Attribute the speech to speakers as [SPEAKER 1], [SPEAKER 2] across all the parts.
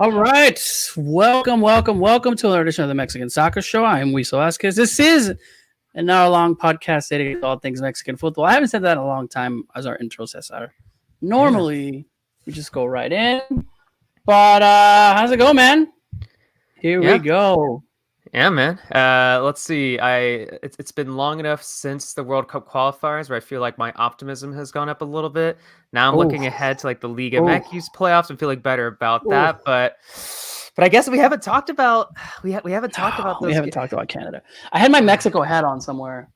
[SPEAKER 1] All right. Welcome to another edition of the Mexican Soccer Show. I am Luis Velasquez. This is an hour-long podcast dedicated to all things Mexican football. I haven't said that in a long time as our intro says. Normally, we just go right in. But how's it go, man? Here we go.
[SPEAKER 2] Yeah, man. Let's see. It's been long enough since the World Cup qualifiers where I feel like my optimism has gone up a little bit. Now I'm looking ahead to like the Liga MX playoffs and feeling better about that. But I guess we haven't talked about we haven't talked about those.
[SPEAKER 1] We haven't talked about Canada. I had my Mexico hat on somewhere.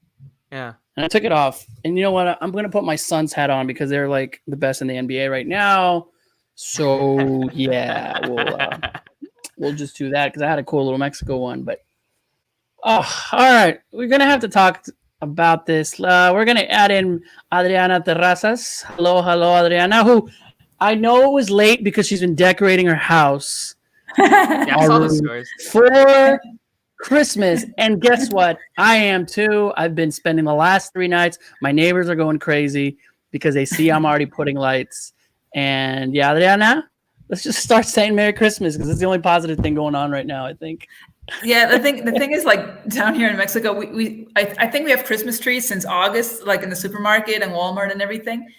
[SPEAKER 2] Yeah.
[SPEAKER 1] And I took it off. And you know what? I'm going to put my Suns hat on because they're like the best in the NBA right now. So yeah, we'll just do that because I had a cool little Mexico one. But all right, we're gonna have to talk about this. We're gonna add in Adriana Terrazas. Hello, Adriana. Who I know it was late because she's been decorating her house.
[SPEAKER 2] Yeah, I saw the stories
[SPEAKER 1] for Christmas. And guess what? I am too. I've been spending the last 3 nights. My neighbors are going crazy because they see I'm already putting lights. And yeah, Adriana, let's just start saying Merry Christmas because it's the only positive thing going on right now, I think.
[SPEAKER 3] Yeah, the thing is, like, down here in Mexico, I think we have Christmas trees since August, like in the supermarket and Walmart and everything.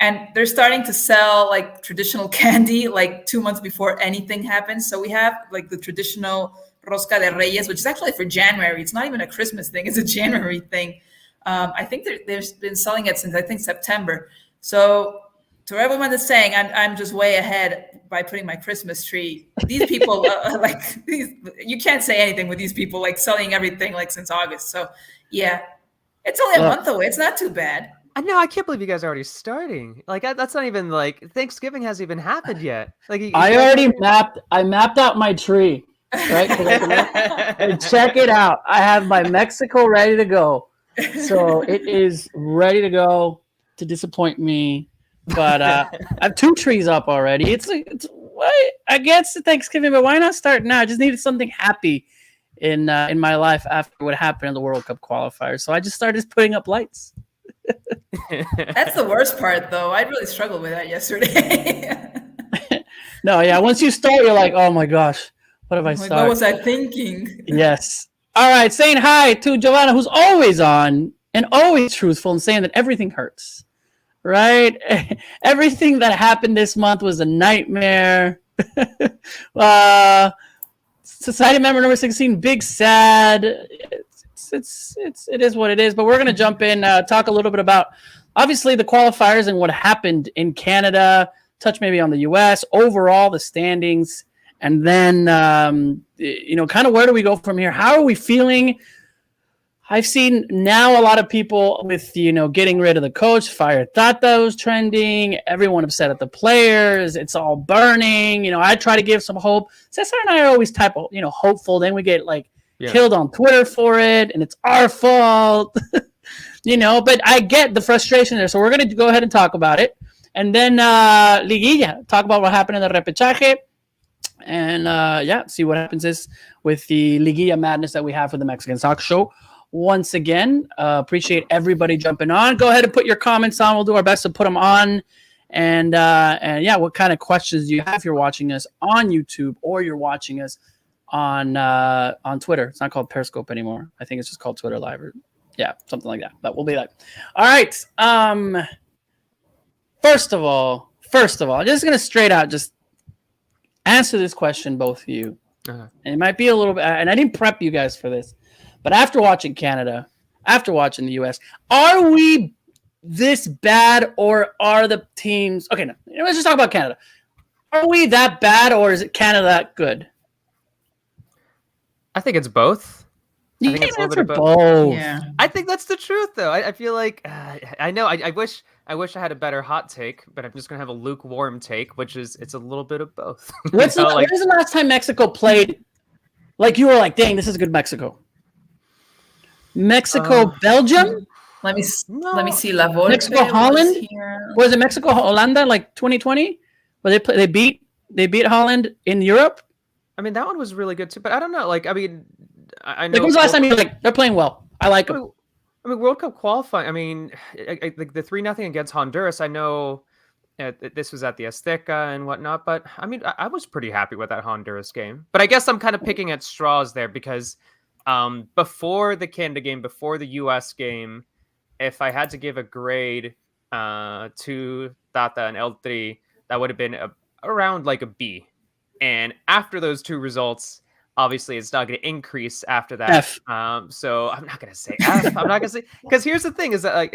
[SPEAKER 3] And they're starting to sell like traditional candy like 2 months before anything happens. So we have like the traditional Rosca de Reyes, which is actually for January. It's not even a Christmas thing. It's a January thing. I think they've been selling it since, I think, September. So to everyone that's saying I'm just way ahead by putting my Christmas tree, these people you can't say anything with these people like selling everything like since August. So yeah, it's only a month away. It's not too bad.
[SPEAKER 2] I know. I can't believe you guys are already starting. Like that's not even like Thanksgiving hasn't even happened yet. Like
[SPEAKER 1] I mapped out my tree. Right? And check it out. I have my Mexico ready to go. So it is ready to go to disappoint me. But I have 2 trees up already. It's I guess Thanksgiving, but why not start now? I just needed something happy in my life after what happened in the World Cup qualifiers. So I just started putting up lights.
[SPEAKER 3] That's the worst part, though. I really struggled with that yesterday.
[SPEAKER 1] No, yeah. Once you start, you're like, oh my gosh, what have I started?
[SPEAKER 3] What was I thinking?
[SPEAKER 1] Yes. All right. Saying hi to Giovanna, who's always on and always truthful and saying that everything hurts. Right? Everything that happened this month was a nightmare. Society member number 16, big sad. It is what it is. But we're going to jump in, talk a little bit about, obviously, the qualifiers and what happened in Canada, touch maybe on the U.S., overall, the standings, and then, kind of where do we go from here? How are we feeling? I've seen now a lot of people with, getting rid of the coach. Fire Tata was trending. Everyone upset at the players. It's all burning. I try to give some hope. Cesar and I are always type of, hopeful. Then we get killed on Twitter for it, and it's our fault. But I get the frustration there. So we're going to go ahead and talk about it. And then Liguilla, talk about what happened in the repechaje. And, see what happens with the Liguilla madness that we have for the Mexican Soccer Show. Once again, appreciate everybody jumping on. Go ahead and put your comments on. We'll do our best to put them on. And what kind of questions do you have if you're watching us on YouTube or you're watching us on Twitter? It's not called Periscope anymore. I think it's just called Twitter Live. Something like that. But we'll be like, all right. First of all, I'm just going to straight out just answer this question, both of you. And it might be a little bit, and I didn't prep you guys for this. But after watching Canada, after watching the U.S., are we this bad, or are the teams... Okay, no, let's just talk about Canada. Are we that bad, or is it Canada that good?
[SPEAKER 2] I think it's both.
[SPEAKER 1] You can answer both.
[SPEAKER 3] Yeah.
[SPEAKER 2] I think that's the truth, though. I feel like... I know, I wish I had a better hot take, but I'm just going to have a lukewarm take, which is it's a little bit of both.
[SPEAKER 1] When was the last time Mexico played... Like, you were like, dang, this is good Mexico. Mexico, Belgium.
[SPEAKER 3] Let me see. La Volpe
[SPEAKER 1] Mexico, Holland. Was it Mexico, Holanda, like 2020, where they beat Holland in Europe?
[SPEAKER 2] I mean, that one was really good too. But I don't know. Like, I mean, I know.
[SPEAKER 1] When was the last time you're like they're playing well? I like them.
[SPEAKER 2] I mean, World Cup qualifying. I mean, like the 3-0 against Honduras. I know this was at the Azteca and whatnot, but I mean, I was pretty happy with that Honduras game. But I guess I'm kind of picking at straws there because before the Canada game, before the US game, if I had to give a grade to Tata and L3, that would have been around like a B. And after those two results, obviously it's not going to increase after that.
[SPEAKER 1] F.
[SPEAKER 2] So I'm not going to say F. I'm not going to say, because here's the thing: is that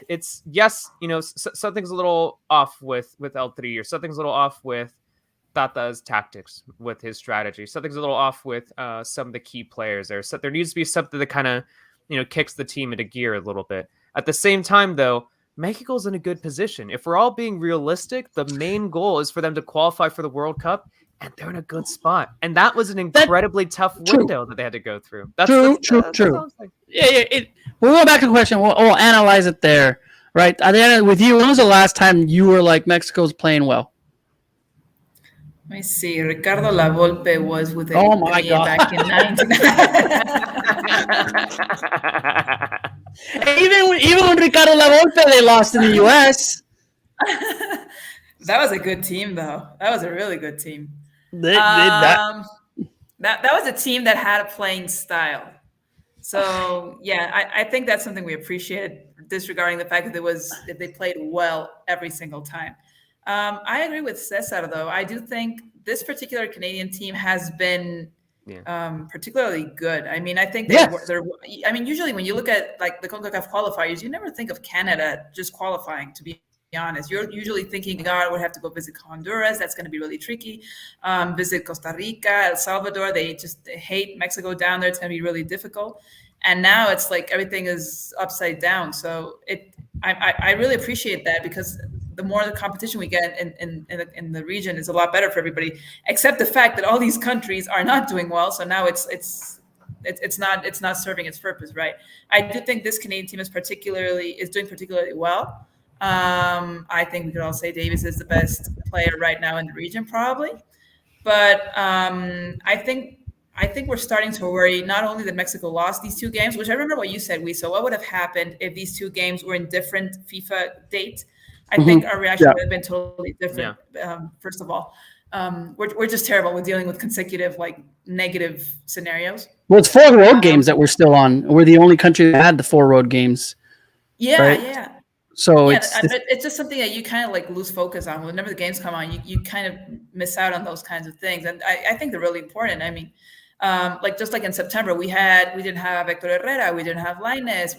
[SPEAKER 2] it's yes, something's a little off with L3, or something's a little off with Tata's tactics, with his strategy. Something's a little off with some of the key players there. So there needs to be something that kind of kicks the team into gear a little bit. At the same time, though, Mexico's in a good position. If we're all being realistic, the main goal is for them to qualify for the World Cup, and they're in a good spot. And that was an incredibly tough window that they had to go through.
[SPEAKER 1] True. Yeah. We'll go back to the question. We'll analyze it there, right? With you, when was the last time you were like, Mexico's playing well?
[SPEAKER 3] Let me see. Ricardo Lavolpe was with the
[SPEAKER 1] back
[SPEAKER 3] in 19.
[SPEAKER 1] even when Ricardo Lavolpe, they lost in the U.S.
[SPEAKER 3] That was a good team, though. That was a really good team.
[SPEAKER 1] That
[SPEAKER 3] was a team that had a playing style. So yeah, I think that's something we appreciated, disregarding the fact that they played well every single time. I agree with Cesar, though. I do think this particular Canadian team has been particularly good. I mean, I think they're. I mean, usually when you look at like the CONCACAF qualifiers, you never think of Canada just qualifying, to be honest. You're usually thinking, God, we'd have to go visit Honduras. That's going to be really tricky. Visit Costa Rica, El Salvador. They hate Mexico down there. It's going to be really difficult. And now it's like everything is upside down. So I really appreciate that, because the more the competition we get in the region is a lot better for everybody, except the fact that all these countries are not doing well. So now it's not serving its purpose, right? I do think this Canadian team is doing particularly well. I think we could all say Davis is the best player right now in the region, probably. But I think we're starting to worry, not only that Mexico lost these two games, which I remember what you said, Wiso. What would have happened if these two games were in different FIFA dates? I think our reaction would have been totally different. First of all, we're just terrible with dealing with consecutive negative scenarios.
[SPEAKER 1] Well, it's 4 road games that we're still on. We're the only country that had the 4 road games.
[SPEAKER 3] Yeah.
[SPEAKER 1] So
[SPEAKER 3] it's just something that you kind of lose focus on. Whenever the games come on, you kind of miss out on those kinds of things. And I think they're really important. I mean, just like in September, we didn't have Hector Herrera, we didn't have Lainez.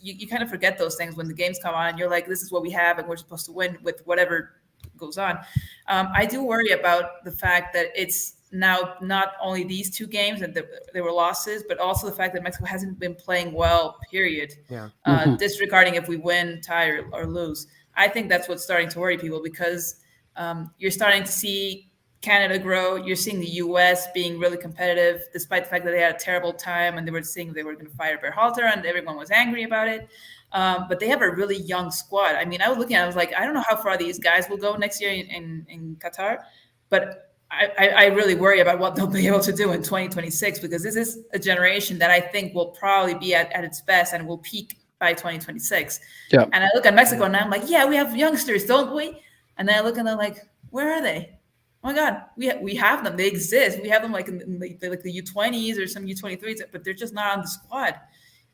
[SPEAKER 3] You kind of forget those things when the games come on and you're like, this is what we have and we're supposed to win with whatever goes on. I do worry about the fact that it's now not only these 2 games that there were losses, but also the fact that Mexico hasn't been playing well, period. Disregarding if we win, tie, or lose. I think that's what's starting to worry people, because you're starting to see Canada grow. You're seeing the U.S. being really competitive, despite the fact that they had a terrible time and they were saying they were going to fire Berhalter and everyone was angry about it. But they have a really young squad. I mean, I was looking at it, I was like, I don't know how far these guys will go next year in Qatar, but I really worry about what they'll be able to do in 2026, because this is a generation that I think will probably be at its best and will peak by 2026. Yeah. And I look at Mexico and I'm like, yeah, we have youngsters, don't we? And then I look and I'm like, where are they? Oh my God, we have them. They exist. We have them in the U20s or some U23s, but they're just not on the squad.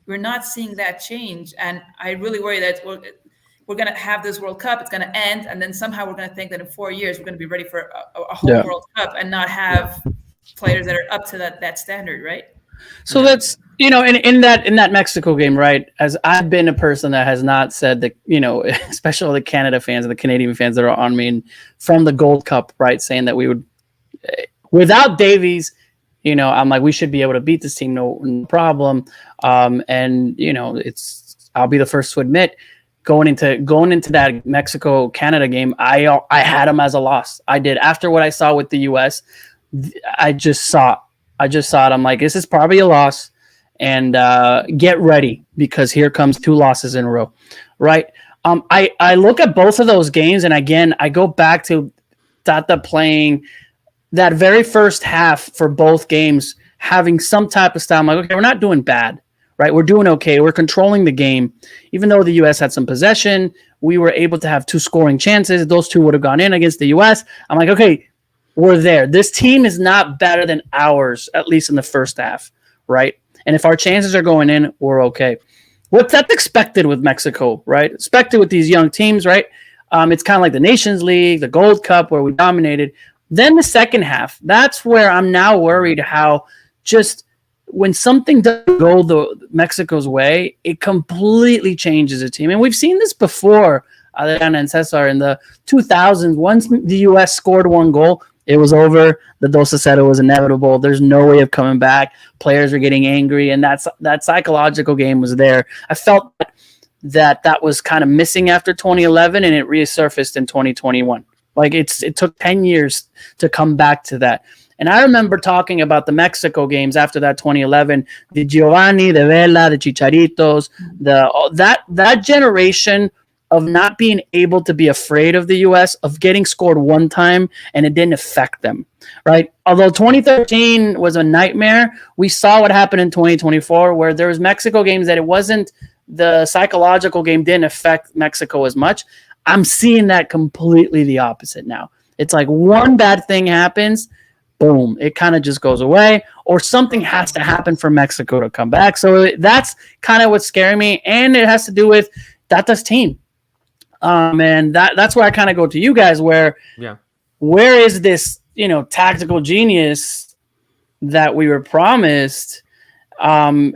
[SPEAKER 3] We're not seeing that change. And I really worry that we're going to have this World Cup. It's going to end. And then somehow we're going to think that in 4 years, we're going to be ready for a whole World Cup and not have players that are up to that standard, right?
[SPEAKER 1] So that's, in that Mexico game, right? As I've been a person that has not said that, especially the Canada fans and the Canadian fans that are on me from the Gold Cup, right? Saying that we would, without Davies, I'm like, we should be able to beat this team, no problem. And I'll be the first to admit, going into that Mexico Canada game, I had them as a loss. I did. After what I saw with the US, I just saw it. I'm like, this is probably a loss, and get ready, because here comes 2 losses in a row, right? I look at both of those games, and again, I go back to Tata playing that very first half for both games, having some type of style. I'm like, okay, we're not doing bad, right? We're doing okay. We're controlling the game. Even though the U.S. had some possession, we were able to have 2 scoring chances. Those 2 would have gone in against the U.S. I'm like, okay, we're there. This team is not better than ours, at least in the first half, right? And if our chances are going in, we're okay. That's expected with Mexico, right? Expected with these young teams, right? It's kind of like the Nations League, the Gold Cup, where we dominated. Then the second half, that's where I'm now worried how just when something doesn't go Mexico's way, it completely changes a team. And we've seen this before, Adriana and Cesar, in the 2000s. Once the U.S. scored 1 goal, it was over. The 2-0 was inevitable. There's no way of coming back. Players were getting angry, and that psychological game was there. I felt that was kind of missing after 2011, and it resurfaced in 2021. Like it took 10 years to come back to that. And I remember talking about the Mexico games after that 2011, the Giovanni, the Vela, the Chicharitos, that generation of not being able to be afraid of the U.S., of getting scored 1 time, and it didn't affect them, right? Although 2013 was a nightmare, we saw what happened in 2024, where there was Mexico games that it wasn't, the psychological game didn't affect Mexico as much. I'm seeing that completely the opposite now. It's like one bad thing happens, boom, it kind of just goes away, or something has to happen for Mexico to come back. So that's kind of what's scaring me, and it has to do with Tata's team. And that's where I kind of go to you guys, where is this, tactical genius that we were promised? And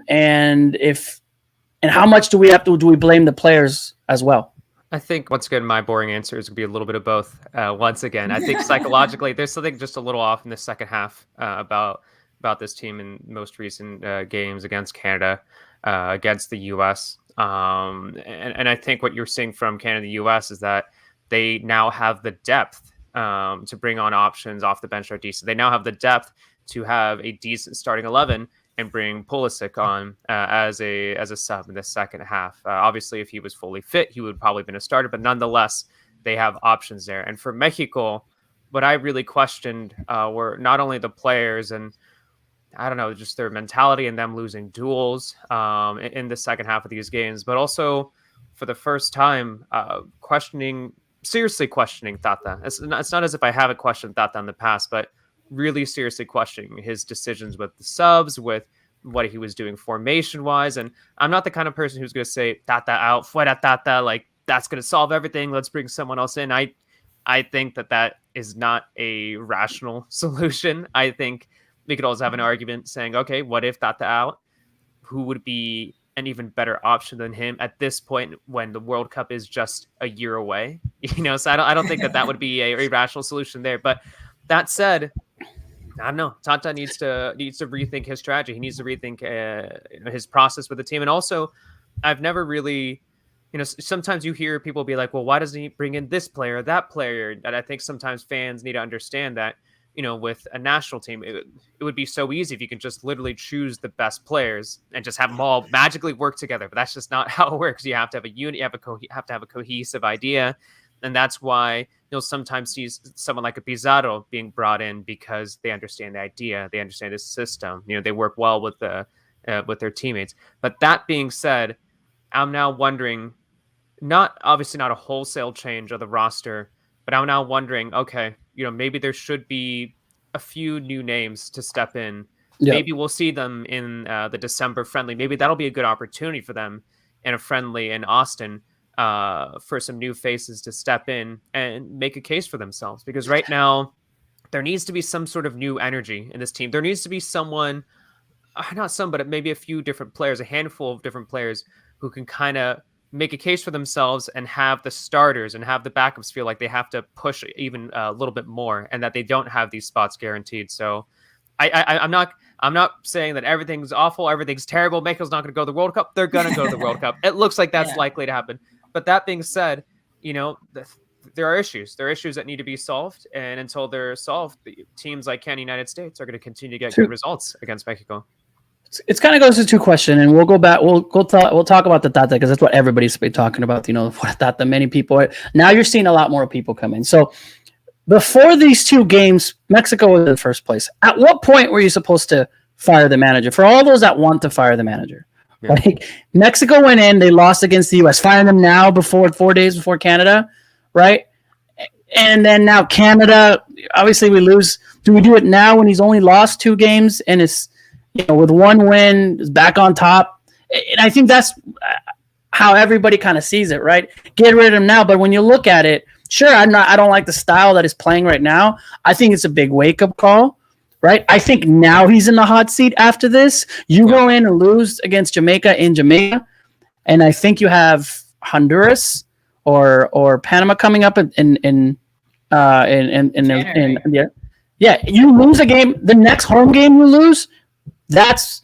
[SPEAKER 1] how much do we blame the players as well?
[SPEAKER 2] I think, once again, my boring answer is going to be a little bit of both. Once again, I think psychologically, there's something just a little off in the second half about this team in most recent games against Canada, against the U.S. And I think what you're seeing from Canada and the U.S. is that they now have the depth to bring on options off the bench that are decent. They now have the depth to have a decent starting 11 and bring Pulisic on as a sub in the second half. Obviously, if he was fully fit, he would probably have been a starter, but nonetheless, they have options there. And for Mexico, what I really questioned were not only the players and, I don't know, just their mentality and them losing duels in the second half of these games, but also for the first time, seriously questioning Tata. It's not as if I haven't questioned Tata in the past, but really seriously questioning his decisions with the subs, with what he was doing formation-wise. And I'm not the kind of person who's going to say, Tata out, fuera Tata, like, that's going to solve everything, let's bring someone else in. I think that is not a rational solution. I think we could also have an argument saying, okay, what if Tata out? Who would be an even better option than him at this point when the World Cup is just a year away? So I don't think that would be a rational solution there. But that said, I don't know. Tata needs to rethink his strategy. He needs to rethink his process with the team. And also, I've never really, sometimes you hear people be like, well, why doesn't he bring in this player, that player? And I think sometimes fans need to understand that, with a national team, it would be so easy if you can just literally choose the best players and just have them all magically work together. But that's just not how it works. You have to have a unit, you have to have a cohesive idea. And that's why you'll sometimes see someone like a Pizarro being brought in because they understand the idea, they understand the system. They work well with their teammates. But that being said, I'm now wondering, obviously not a wholesale change of the roster, but I'm now wondering, okay, maybe there should be a few new names to step in. Yep. Maybe we'll see them in the December friendly. Maybe that'll be a good opportunity for them in a friendly in Austin. For some new faces to step in and make a case for themselves. Because right now, there needs to be some sort of new energy in this team. There needs to be someone, not some, but maybe a few different players, a handful of different players who can kind of make a case for themselves and have the starters and have the backups feel like they have to push even a little bit more and that they don't have these spots guaranteed. So I'm not saying that everything's awful, everything's terrible. Mexico's not going to go to the World Cup. They're going to go to the World Cup. It looks like that's likely to happen. But that being said, there are issues. There are issues that need to be solved. And until they're solved, the teams like Canada, United States are going to continue to get good results against Mexico.
[SPEAKER 1] It kind of goes to 2 questions, and we'll go back. We'll talk about the Tata because that's what everybody's been talking about. Tata. Many people are, now you're seeing a lot more people come in. So before these 2 games, Mexico was in first place. At what point were you supposed to fire the manager? For all those that want to fire the manager,
[SPEAKER 2] Yeah.
[SPEAKER 1] Like Mexico went in, they lost against the U.S. Firing them now before 4 days before Canada, right? And then now Canada, obviously we lose. Do we do it now when he's only lost 2 games and it's, with 1 win, is back on top? And I think that's how everybody kind of sees it, right? Get rid of him now. But when you look at it, sure, I don't like the style that is playing right now. I think it's a big wake-up call, right? I think now he's in the hot seat after this. You go in and lose against Jamaica in Jamaica, and I think you have Honduras or Panama coming up in you lose a game. The next home game you lose, that's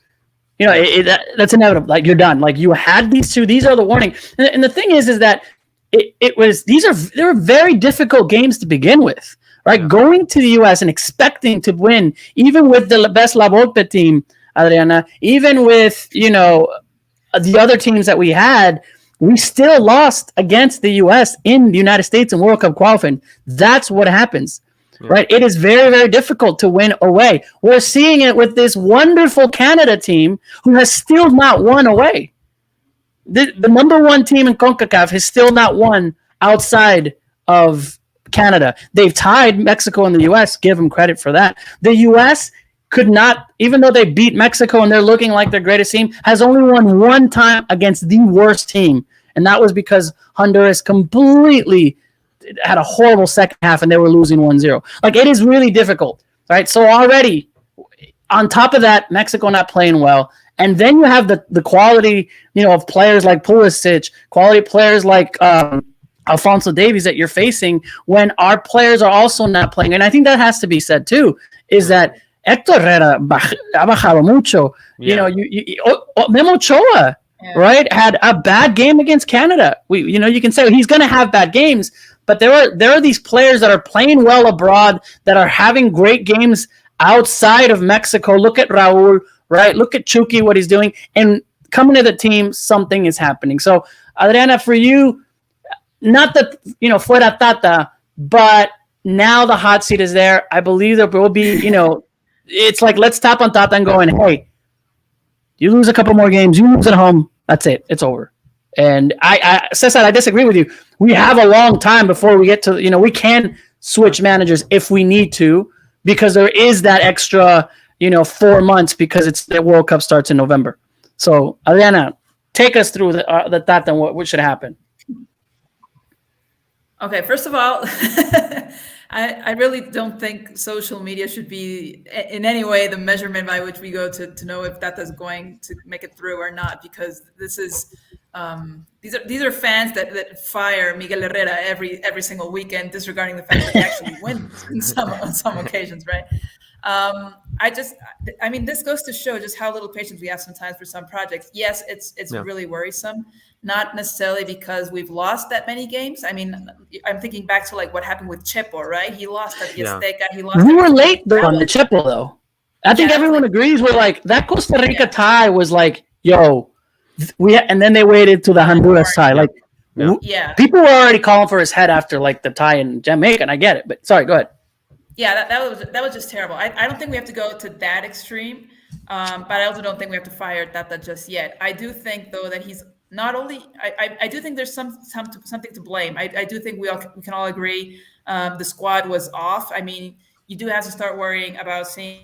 [SPEAKER 1] that's inevitable. Like you're done. Like you had these 2. These are the warning. And the thing is that they were very difficult games to begin with. Right, going to the U.S. and expecting to win, even with the best La Volpe team, Adriana, even with the other teams that we had, we still lost against the U.S. in the United States in World Cup qualifying. That's what happens, right? It is very, very difficult to win away. We're seeing it with this wonderful Canada team who has still not won away. The number 1 team in CONCACAF has still not won outside of Canada. They've tied Mexico and the U.S. Give them credit for that. The U.S. could not, even though they beat Mexico and they're looking like their greatest team, has only won 1 time against the worst team. And that was because Honduras completely had a horrible second half and they were losing 1-0. Like it is really difficult, right? So already on top of that, Mexico not playing well. And then you have the quality, of players like Pulisic, quality players like Alphonso Davies that you're facing when our players are also not playing. And I think that has to be said too, is that Héctor Herrera ha bajado mucho. Memo Ochoa, right, had a bad game against Canada. You can say he's going to have bad games, but there are these players that are playing well abroad that are having great games outside of Mexico. Look at Raul, right? Look at Chucky, what he's doing. And coming to the team, something is happening. So, Adriana, for you, not that, fuera Tata, but now the hot seat is there. I believe there will be, it's like let's tap on Tata and going, hey, you lose a couple more games, you lose at home, that's it. It's over. And Cesar, I disagree with you. We have a long time before we get to, we can switch managers if we need to, because there is that extra, 4 months because the World Cup starts in November. So, Adriana, take us through the Tata and what should happen.
[SPEAKER 3] Okay, first of all, I really don't think social media should be in any way the measurement by which we go to know if Tata's going to make it through or not, because this is these are fans that fire Miguel Herrera every single weekend, disregarding the fact that he actually wins on some occasions, right? This goes to show just how little patience we have sometimes for some projects. Yes, it's really worrisome. Not necessarily because we've lost that many games. I mean, I'm thinking back to like what happened with Chepo, right? He lost at the Azteca.
[SPEAKER 1] We were late though on the Chepo though. I think everyone agrees. We're like that Costa Rica tie was like, yo, and then they waited to the Honduras tie. Like, people were already calling for his head after like the tie in Jamaica, and I get it. But sorry, go ahead.
[SPEAKER 3] Yeah, that was just terrible. I don't think we have to go to that extreme, but I also don't think we have to fire Tata just yet. I do think though that he's not only. I do think there's something to blame. I do think we can all agree the squad was off. I mean, you do have to start worrying about seeing.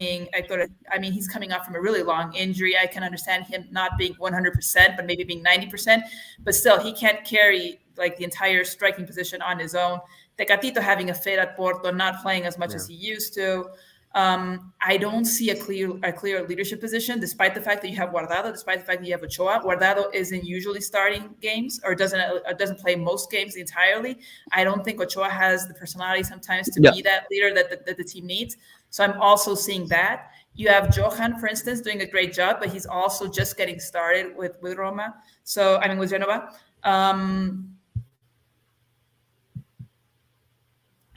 [SPEAKER 3] I mean, he's coming off from a really long injury. I can understand him not being 100%, but maybe being 90%. But still, he can't carry like the entire striking position on his own. Tecatito having a fit at Porto, not playing as much as he used to. I don't see a clear leadership position, despite the fact that you have Guardado, despite the fact that you have Ochoa. Guardado isn't usually starting games or doesn't play most games entirely. I don't think Ochoa has the personality sometimes to be that leader that the team needs. So I'm also seeing that. You have Johan, for instance, doing a great job, but he's also just getting started with Roma. So, I mean, with Genova.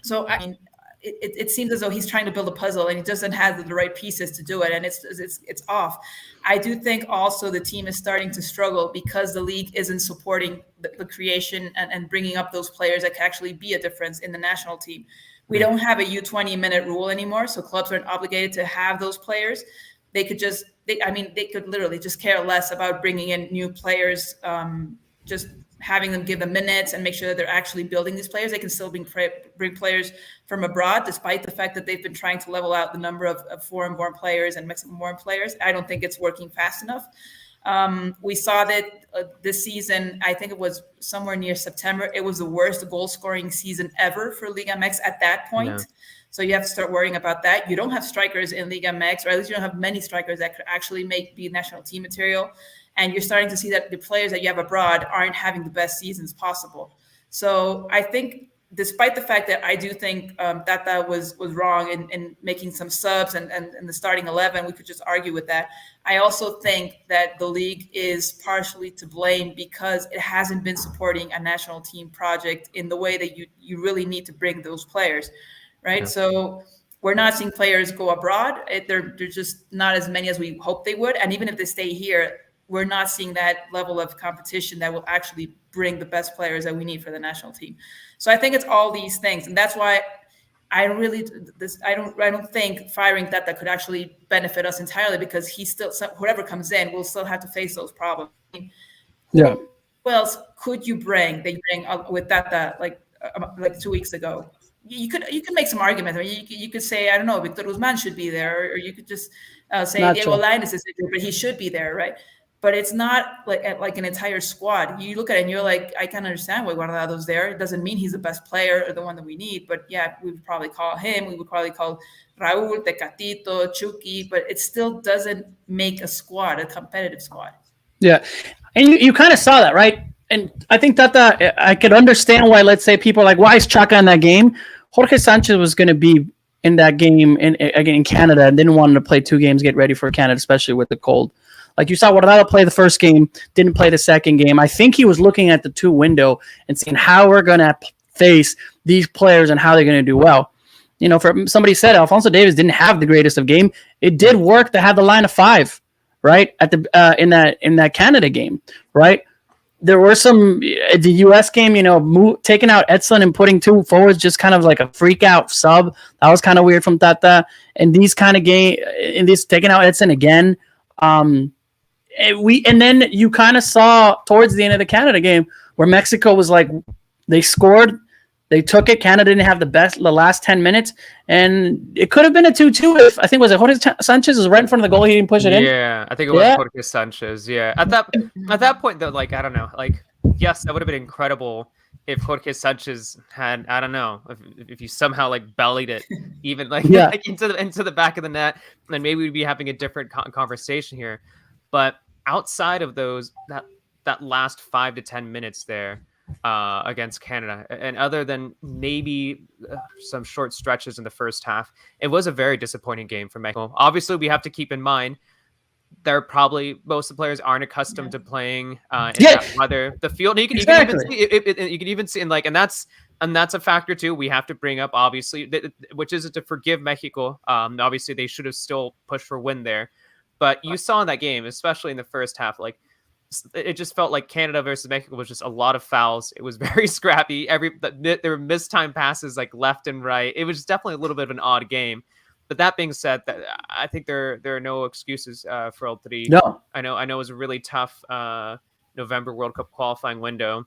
[SPEAKER 3] So, I mean, it seems as though he's trying to build a puzzle and he doesn't have the right pieces to do it, and it's off. I do think also the team is starting to struggle because the league isn't supporting the creation and bringing up those players that can actually be a difference in the national team. We don't have a U20 minute rule anymore, so clubs aren't obligated to have those players. they could they could literally just care less about bringing in new players, just having them give them minutes and make sure that they're actually building these players. They can still bring players from abroad, despite the fact that they've been trying to level out the number of foreign-born players and Mexican-born players. I don't think it's working fast enough. We saw that this season, I think it was somewhere near September, it was the worst goal-scoring season ever for Liga MX at that point. Yeah. So you have to start worrying about that. You don't have strikers in Liga MX, or at least you don't have many strikers that could actually be national team material. And you're starting to see that the players that you have abroad aren't having the best seasons possible. So I think, despite the fact that I do think that was wrong in making some subs and the starting 11, we could just argue with that. I also think that the league is partially to blame because it hasn't been supporting a national team project in the way that you really need to bring those players, right? Yeah. So we're not seeing players go abroad. They're just not as many as we hope they would. And even if they stay here, we're not seeing that level of competition that will actually bring the best players that we need for the national team. So I think it's all these things. And that's why I don't think firing Tata could actually benefit us entirely, because whoever comes in will still have to face those problems.
[SPEAKER 1] Yeah.
[SPEAKER 3] Who else could you bring that you bring with Tata like 2 weeks ago? You could make some arguments. I mean, you could say, I don't know, Victor Guzman should be there, or you could just say Diego Lainez is there, but he should be there, right? But it's not like an entire squad. You look at it and you're like, I can understand why Guardado's there. It doesn't mean he's the best player or the one that we need. But yeah, we would probably call him. We would probably call Raúl, Tecatito, Chucky. But it still doesn't make a squad, a competitive squad.
[SPEAKER 1] Yeah. And you kind of saw that, right? And I think that I could understand why, let's say, people are like, why is Chaka in that game? Jorge Sanchez was going to be in that game in Canada and didn't want to play 2 games, get ready for Canada, especially with the cold. Like you saw Guardado play the first game, didn't play the second game. I think he was looking at the 2 window and seeing how we're going to face these players and how they're going to do well. You know, for somebody said Alphonso Davies didn't have the greatest of game. It did work to have the line of 5, right? At the in that Canada game, right? There were some the U.S. game, you know, taking out Edson and putting 2 forwards, just kind of like a freak out sub. That was kind of weird from Tata. And these kind of game, in this taking out Edson again. And then you kind of saw towards the end of the Canada game where Mexico was like, they scored, they took it. Canada didn't have the last 10 minutes, and it could have been a 2-2 if I think was it Jorge Sanchez was right in front of the goal. He didn't push it in.
[SPEAKER 2] Yeah, I think it was Jorge Sanchez. Yeah, at that point though, like I don't know, like yes, that would have been incredible if Jorge Sanchez had, I don't know, if you somehow like bellied it even like into the back of the net, then maybe we'd be having a different conversation here. But outside of that last 5 to 10 minutes there against Canada, and other than maybe some short stretches in the first half, it was a very disappointing game for Mexico. Obviously, we have to keep in mind they're probably most of the players aren't accustomed to playing in that weather. The field, you can even see, and that's a factor too. We have to bring up obviously, which isn't to forgive Mexico. Obviously, they should have still pushed for win there. But you saw in that game, especially in the first half, like it just felt like Canada versus Mexico was just a lot of fouls. It was very scrappy. There were mistimed passes like left and right. It was definitely a little bit of an odd game. But that being said, I think there are no excuses for El Tri.
[SPEAKER 1] No,
[SPEAKER 2] I know it was a really tough November World Cup qualifying window.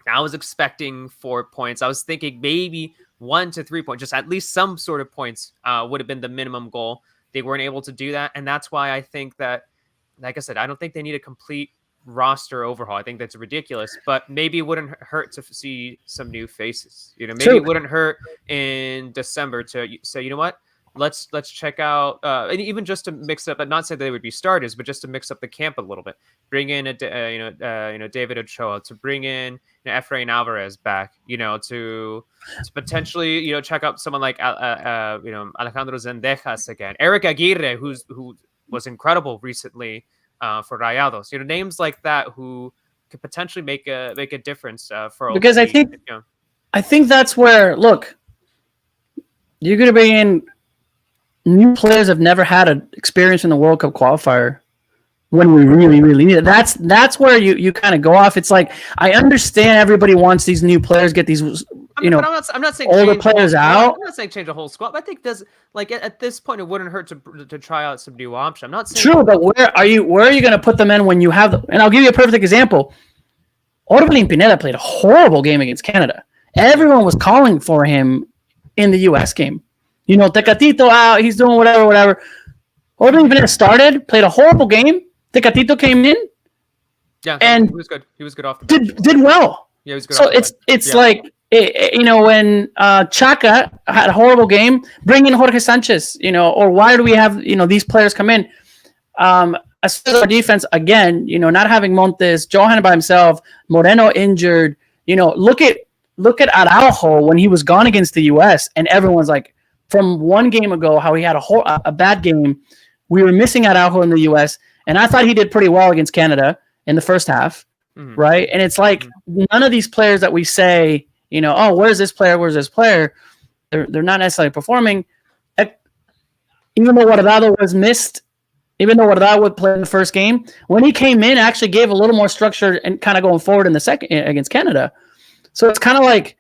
[SPEAKER 2] I was expecting 4 points. I was thinking maybe 1 to 3 points, just at least some sort of points would have been the minimum goal. They weren't able to do that. And that's why I think that, like I said, I don't think they need a complete roster overhaul. I think that's ridiculous, but maybe it wouldn't hurt to see some new faces. You know, maybe it wouldn't hurt in December to say, you know what, let's check out, and even just to mix up, but not say they would be starters, but just to mix up the camp a little bit. Bring in David Ochoa, to bring in Efrain Alvarez back, to potentially check out someone like Alejandro Zendejas again, Eric Aguirre, who was incredible recently for Rayados. Names like that who could potentially make a difference for.
[SPEAKER 1] Because I think that's where, look, you're going to bring in new players have never had an experience in the World Cup qualifier when we really, really need it. That's where you kind of go off. It's like, I understand everybody wants these new players, get these
[SPEAKER 2] But I'm not saying
[SPEAKER 1] older
[SPEAKER 2] change the whole
[SPEAKER 1] players
[SPEAKER 2] squad.
[SPEAKER 1] out.
[SPEAKER 2] I'm not saying change the whole squad. But I think at this point it wouldn't hurt to try out some new options. I'm not saying
[SPEAKER 1] True, but where are you going to put them in when you have them? And I'll give you a perfect example. Orbelin Pineda played a horrible game against Canada. Everyone was calling for him in the U.S. game. Tecatito out, he's doing whatever. Orbelin Pineda started, played a horrible game. Tecatito came in.
[SPEAKER 2] Yeah,
[SPEAKER 1] and
[SPEAKER 2] he was good. He was good off the bench.
[SPEAKER 1] Did well.
[SPEAKER 2] Yeah, he was good.
[SPEAKER 1] So it's like when Chaka had a horrible game, bring in Jorge Sanchez. Or why do we have these players come in? As far as our defense, again, not having Montes, Johan by himself, Moreno injured. Look at Araujo when he was gone against the U.S. and everyone's like, from one game ago, how he had a bad game. We were missing Araujo in the U.S. and I thought he did pretty well against Canada in the first half, right? And it's like none of these players that we say, where's this player? Where's this player? They're not necessarily performing. Even though Guardado was missed. Even though Guardado would play in the first game, when he came in, actually gave a little more structure and kind of going forward in the second against Canada. So it's kind of like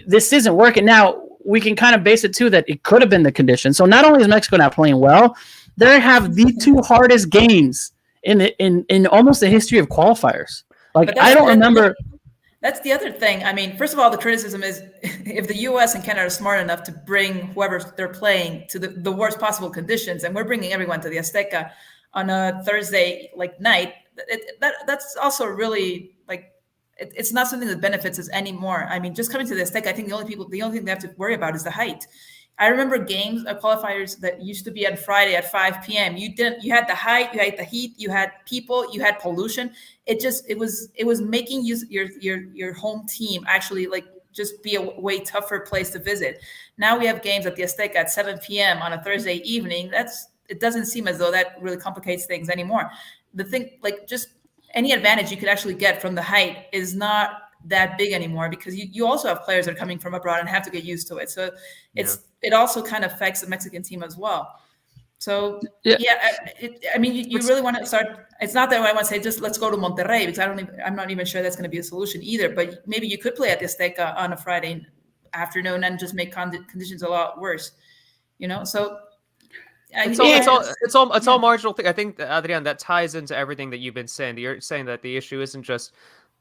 [SPEAKER 1] this isn't working. Now we can kind of base it too that it could have been the conditions. So not only is Mexico not playing well, they have the two hardest games in almost the history of qualifiers. Like I don't remember.
[SPEAKER 3] That's the other thing. I mean, first of all, the criticism is if the U.S. and Canada are smart enough to bring whoever they're playing to the worst possible conditions, and we're bringing everyone to the Azteca on a Thursday night, that's also really it's not something that benefits us anymore. I mean, just coming to the Azteca, I think the only thing they have to worry about is the height. I remember games qualifiers that used to be on Friday at 5 p.m. You had the height, you had the heat, you had people, you had pollution. It was making your home team actually just be a way tougher place to visit. Now we have games at the Azteca at 7 p.m. on a Thursday evening. It doesn't seem as though that really complicates things anymore. The thing, just any advantage you could actually get from the height is not that big anymore because you also have players that are coming from abroad and have to get used to it. So it also kind of affects the Mexican team as well. So I mean, you really want to start. It's not that I want to say just let's go to Monterrey because I'm not even sure that's going to be a solution either. But maybe you could play at the Azteca on a Friday afternoon and just make conditions a lot worse. So
[SPEAKER 2] it's all marginal thing. I think Adrian, that ties into everything that you've been saying. You're saying that the issue isn't just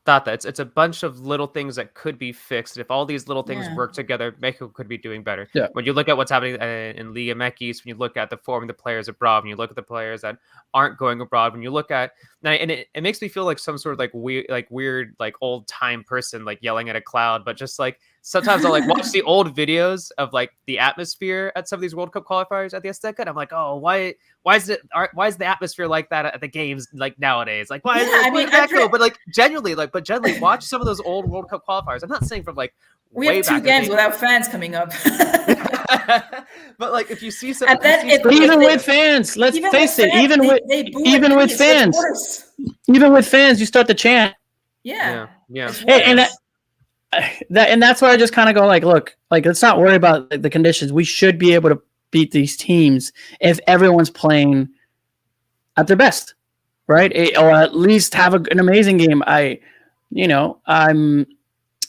[SPEAKER 2] that it's a bunch of little things that could be fixed. If all these little things work together, Mexico could be doing better. Yeah. When you look at what's happening in Liga MX, when you look at the forming the players abroad, when you look at the players that aren't going abroad, when you look at and it makes me feel like some sort of weird old time person yelling at a cloud, but just sometimes I'll watch the old videos of the atmosphere at some of these World Cup qualifiers at the Azteca, and I'm like, oh, why is the atmosphere like that at the games nowadays? Why is it that cool? But genuinely watch some of those old World Cup qualifiers. I'm not saying from
[SPEAKER 3] we have 2 games without fans coming up.
[SPEAKER 2] But if you see some,
[SPEAKER 1] even with fans, let's face it, even with fans, you start to chant.
[SPEAKER 3] Yeah.
[SPEAKER 1] Hey, and that's where I just kind of go look, let's not worry about the conditions. We should be able to beat these teams if everyone's playing at their best, right? Or at least have an amazing game.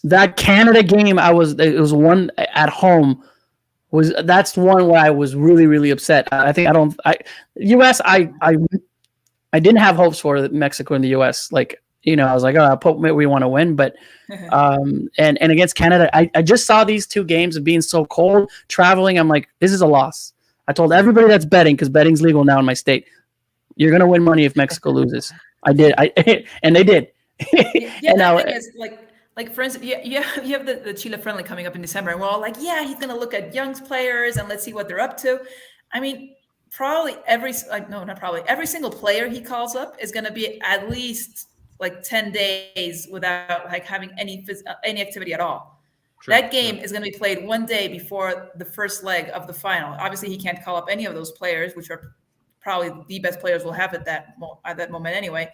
[SPEAKER 1] That Canada game, it was one at home. That's one where I was really, really upset. US, I didn't have hopes for Mexico and the US. I was like, we want to win, but and against Canada, I just saw these 2 games of being so cold, traveling. I'm like, this is a loss. I told everybody that's betting, because betting's legal now in my state, you're gonna win money if Mexico loses. I did, and they did.
[SPEAKER 3] And now, for instance, you have the Chile friendly coming up in December, and we're all like, yeah, he's gonna look at young players and let's see what they're up to. I mean, probably every single player he calls up is gonna be at least 10 days without having any activity at all. True. That game is going to be played one day before the first leg of the final. Obviously, he can't call up any of those players, which are probably the best players we'll have at that moment anyway.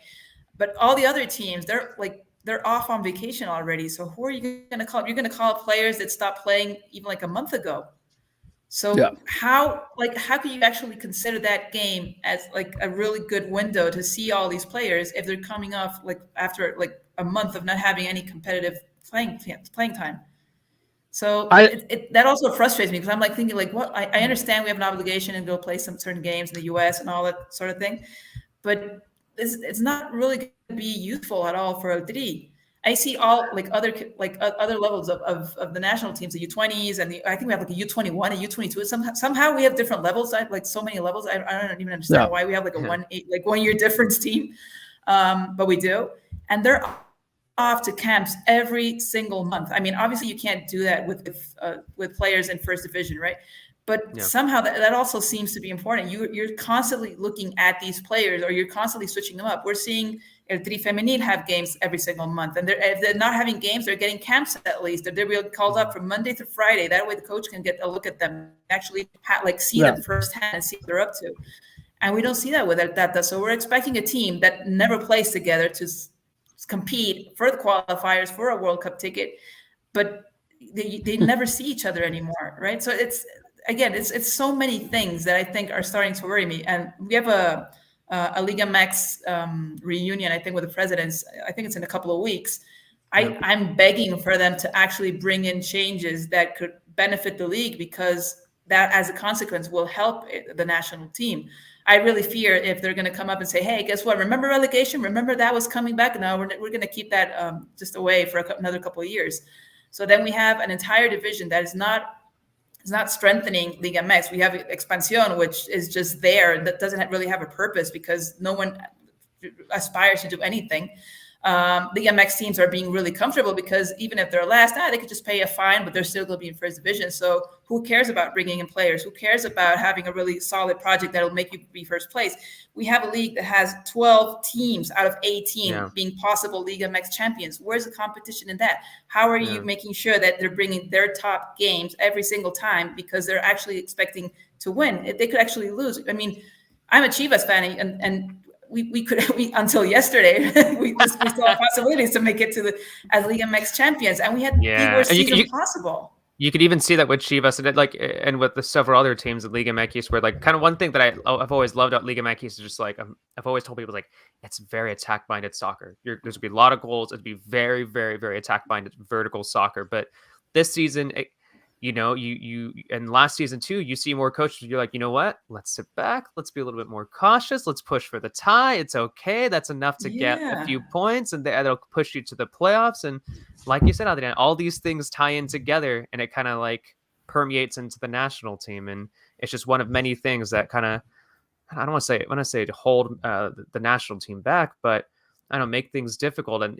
[SPEAKER 3] But all the other teams, they're off on vacation already. So who are you going to call up? You're going to call up players that stopped playing even a month ago. So how can you actually consider that game as a really good window to see all these players if they're coming off after a month of not having any competitive playing time? So that also frustrates me because I'm like thinking like, what? I understand we have an obligation to go play some certain games in the U.S. and all that sort of thing, but it's not really going to be useful at all for El3. I see all like other levels of the national teams, the U20s, and I think we have like a U21, a U22. Somehow we have different levels. I have like so many levels. I don't even understand why we have like a 1 year difference team, but we do, and they're off to camps every single month. I mean, obviously you can't do that with players in first division, right? But somehow that also seems to be important. You're constantly looking at these players, or you're constantly switching them up. We're seeing El Tri Femenil have games every single month, and if they're not having games, they're getting camps at least. They're being called up from Monday through Friday. That way, the coach can get a look at them, actually see them firsthand and see what they're up to. And we don't see that with El Tata. So we're expecting a team that never plays together to compete for the qualifiers for a World Cup ticket, but they never see each other anymore, right? So it's so many things that I think are starting to worry me. And we have a Liga MX reunion, I think, with the presidents. I think it's in a couple of weeks. I'm begging for them to actually bring in changes that could benefit the league, because that, as a consequence, will help the national team. I really fear if they're going to come up and say, hey, guess what? Remember relegation? Remember that was coming back? No, we're going to keep that just away for another couple of years. So then we have an entire division that is not strengthening Liga MX. We have Expansión, which is just there, that doesn't really have a purpose because no one aspires to do anything. Liga MX teams are being really comfortable because even if they're last, they could just pay a fine, but they're still going to be in first division. So who cares about bringing in players? Who cares about having a really solid project that will make you be first place? We have a league that has 12 teams out of 18 being possible Liga MX champions. Where's the competition in that? How are you making sure that they're bringing their top games every single time, because they're actually expecting to win? If they could actually lose. I mean, I'm a Chivas fan, and we until yesterday we saw possibilities to make it to as Liga MX champions, and we had the worst season possible.
[SPEAKER 2] You could even see that with Chivas and with the several other teams in Liga MX, where like kind of one thing that I've always loved about Liga MX is just like I've always told people, like, it's very attack-minded soccer. There's gonna be a lot of goals. It'd be very, very, very attack-minded vertical soccer. But this season, you and last season too, you see more coaches. You're like, you know what? Let's sit back. Let's be a little bit more cautious. Let's push for the tie. It's okay. That's enough to get a few points, and that'll push you to the playoffs. And like you said, Adrian, all these things tie in together, and it kind of like permeates into the national team. And it's just one of many things that kind of, I don't want to say to hold the national team back, but I don't make things difficult. And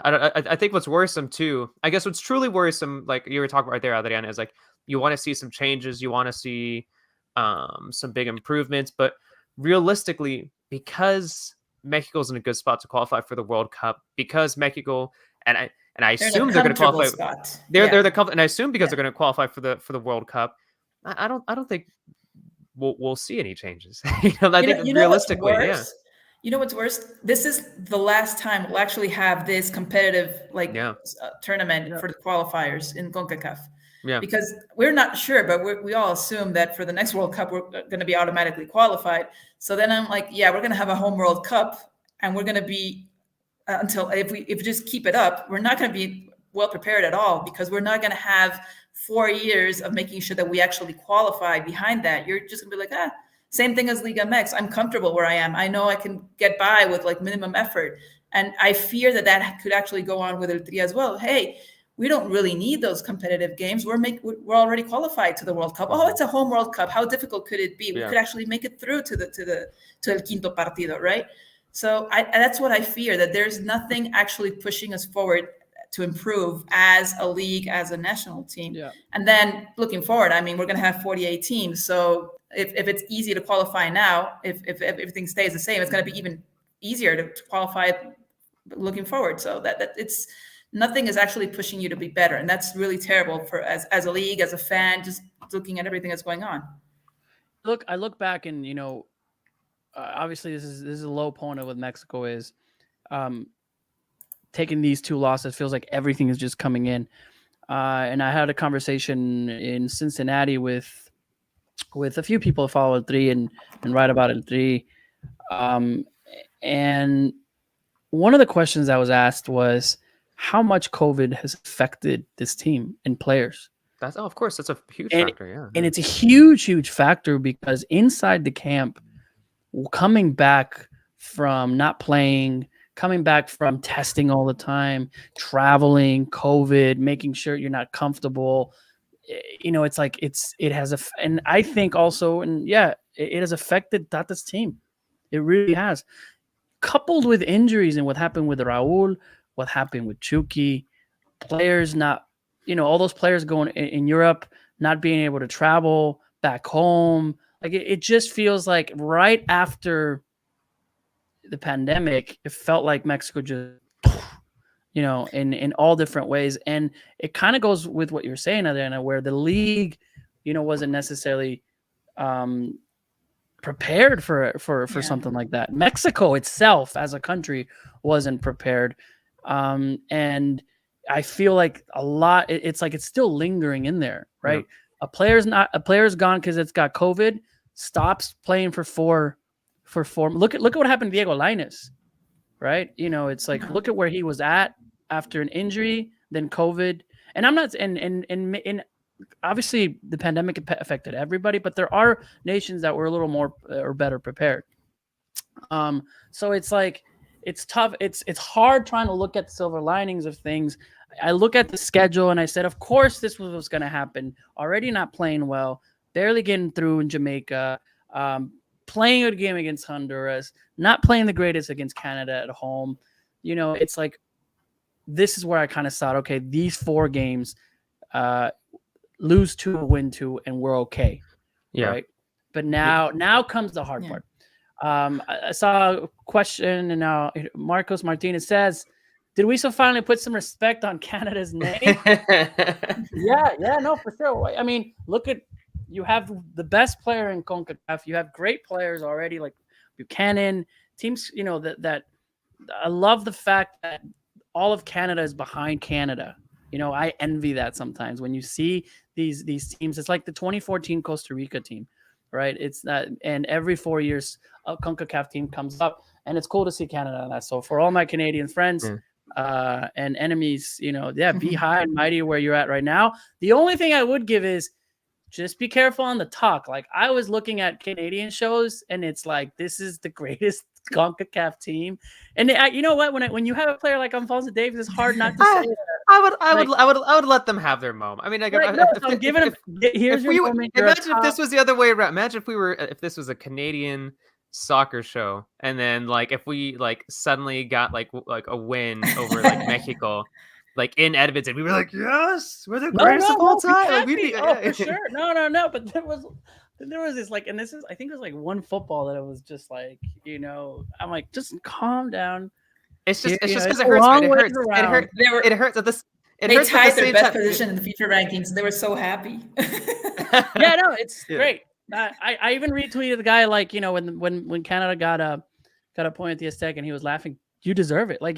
[SPEAKER 2] I think what's worrisome too, I guess what's truly worrisome, like you were talking about right there, Adrian, is like you want to see some changes, you want to see some big improvements, but realistically, because Mexico's in a good spot to qualify for the World Cup, because Mexico and I assume they're going to qualify. They're the comfort, and I assume because they're going to qualify for the World Cup. I don't think we'll see any changes. I think realistically,
[SPEAKER 3] You know what's worse? This is the last time we'll actually have this competitive tournament for the qualifiers in CONCACAF. Yeah. Because we're not sure, but we all assume that for the next World Cup, we're going to be automatically qualified. So then I'm like, we're going to have a home World Cup, and we're going to be until if we just keep it up, we're not going to be well prepared at all, because we're not going to have 4 years of making sure that we actually qualify behind that. You're just going to be like, same thing as Liga MX. I'm comfortable where I am. I know I can get by with like minimum effort. And I fear that could actually go on with El Tri as well. Hey, we don't really need those competitive games. We're already qualified to the World Cup. Oh, it's a home World Cup. How difficult could it be? We could actually make it through to El Quinto Partido, right? So that's what I fear, that there's nothing actually pushing us forward to improve as a league, as a national team. Yeah. And then looking forward, I mean, we're going to have 48 teams. So if it's easy to qualify now, if everything stays the same, it's going to be even easier to qualify looking forward. So that it's nothing is actually pushing you to be better. And that's really terrible for as a league, as a fan, just looking at everything that's going on.
[SPEAKER 1] Look, I look back and, obviously this is a low point with Mexico is taking these 2 losses. Feels like everything is just coming in. And I had a conversation in Cincinnati with a few people who follow El Tri and write about El Tri. And one of the questions I was asked was, how much COVID has affected this team and players.
[SPEAKER 2] Of course, that's a huge factor. Yeah,
[SPEAKER 1] and it's a huge factor because inside the camp, coming back from not playing, coming back from testing all the time, traveling, COVID, making sure you're not comfortable. It's like it has and I think also, and yeah, it has affected Tata's team. It really has. Coupled with injuries and what happened with Raul, what happened with Chucky, players not, all those players going in Europe, not being able to travel back home. Like it just feels like right after the pandemic, it felt like Mexico just, in all different ways. And it kind of goes with what you're saying, Adriana, where the league, wasn't necessarily prepared for something like that. Mexico itself as a country wasn't prepared. And I feel like a lot, it's like it's still lingering in there, right? Yeah. A player's gone because it's got COVID, stops playing for four. Look at what happened to Diego Lainez, right? It's like, look at where he was at after an injury, then COVID. And I'm not, and obviously the pandemic affected everybody, but there are nations that were a little more or better prepared. So it's like, it's tough. It's hard trying to look at the silver linings of things. I look at the schedule and I said, of course, this was what's going to happen. Already not playing well, barely getting through in Jamaica, playing a game against Honduras, not playing the greatest against Canada at home. It's like, this is where I kind of thought, okay, these 4 games, lose 2, win 2, and we're okay. Yeah. Right. But now comes the hard part. I saw a question, and now Marcos Martinez says, did we finally put some respect on Canada's name? No, for sure. I mean, look at, you have the best player in CONCACAF. You have great players already, like Buchanan, teams, that I love the fact that all of Canada is behind Canada. I envy that sometimes when you see these teams. It's like the 2014 Costa Rica team, right? It's that, and every 4 years a CONCACAF team comes up, and it's cool to see Canada on that. So for all my Canadian friends and enemies, be high and mighty where you're at right now. The only thing I would give is just be careful on the talk. Like, I was looking at Canadian shows, and it's like, this is the greatest CONCACAF team. And you know what? When you have a player like Alphonso Davies, it's hard not to say that.
[SPEAKER 2] I would let them have their moment. I mean, imagine if this was the other way around. Imagine if this was a Canadian soccer show, and then like if we like suddenly got like a win over like Mexico, like in Edmonton, we were like, yes, we're the greatest of all time.
[SPEAKER 1] For sure. No. But there was this like, and I think it was like one football that it was just like, I'm like, just calm down.
[SPEAKER 2] It's just because it hurts. It hurts.
[SPEAKER 3] They tied their best position in the FIFA rankings, and they were so happy.
[SPEAKER 1] It's great. I even retweeted the guy, like, when Canada got a point at the Azteca, and he was laughing. You deserve it. Like,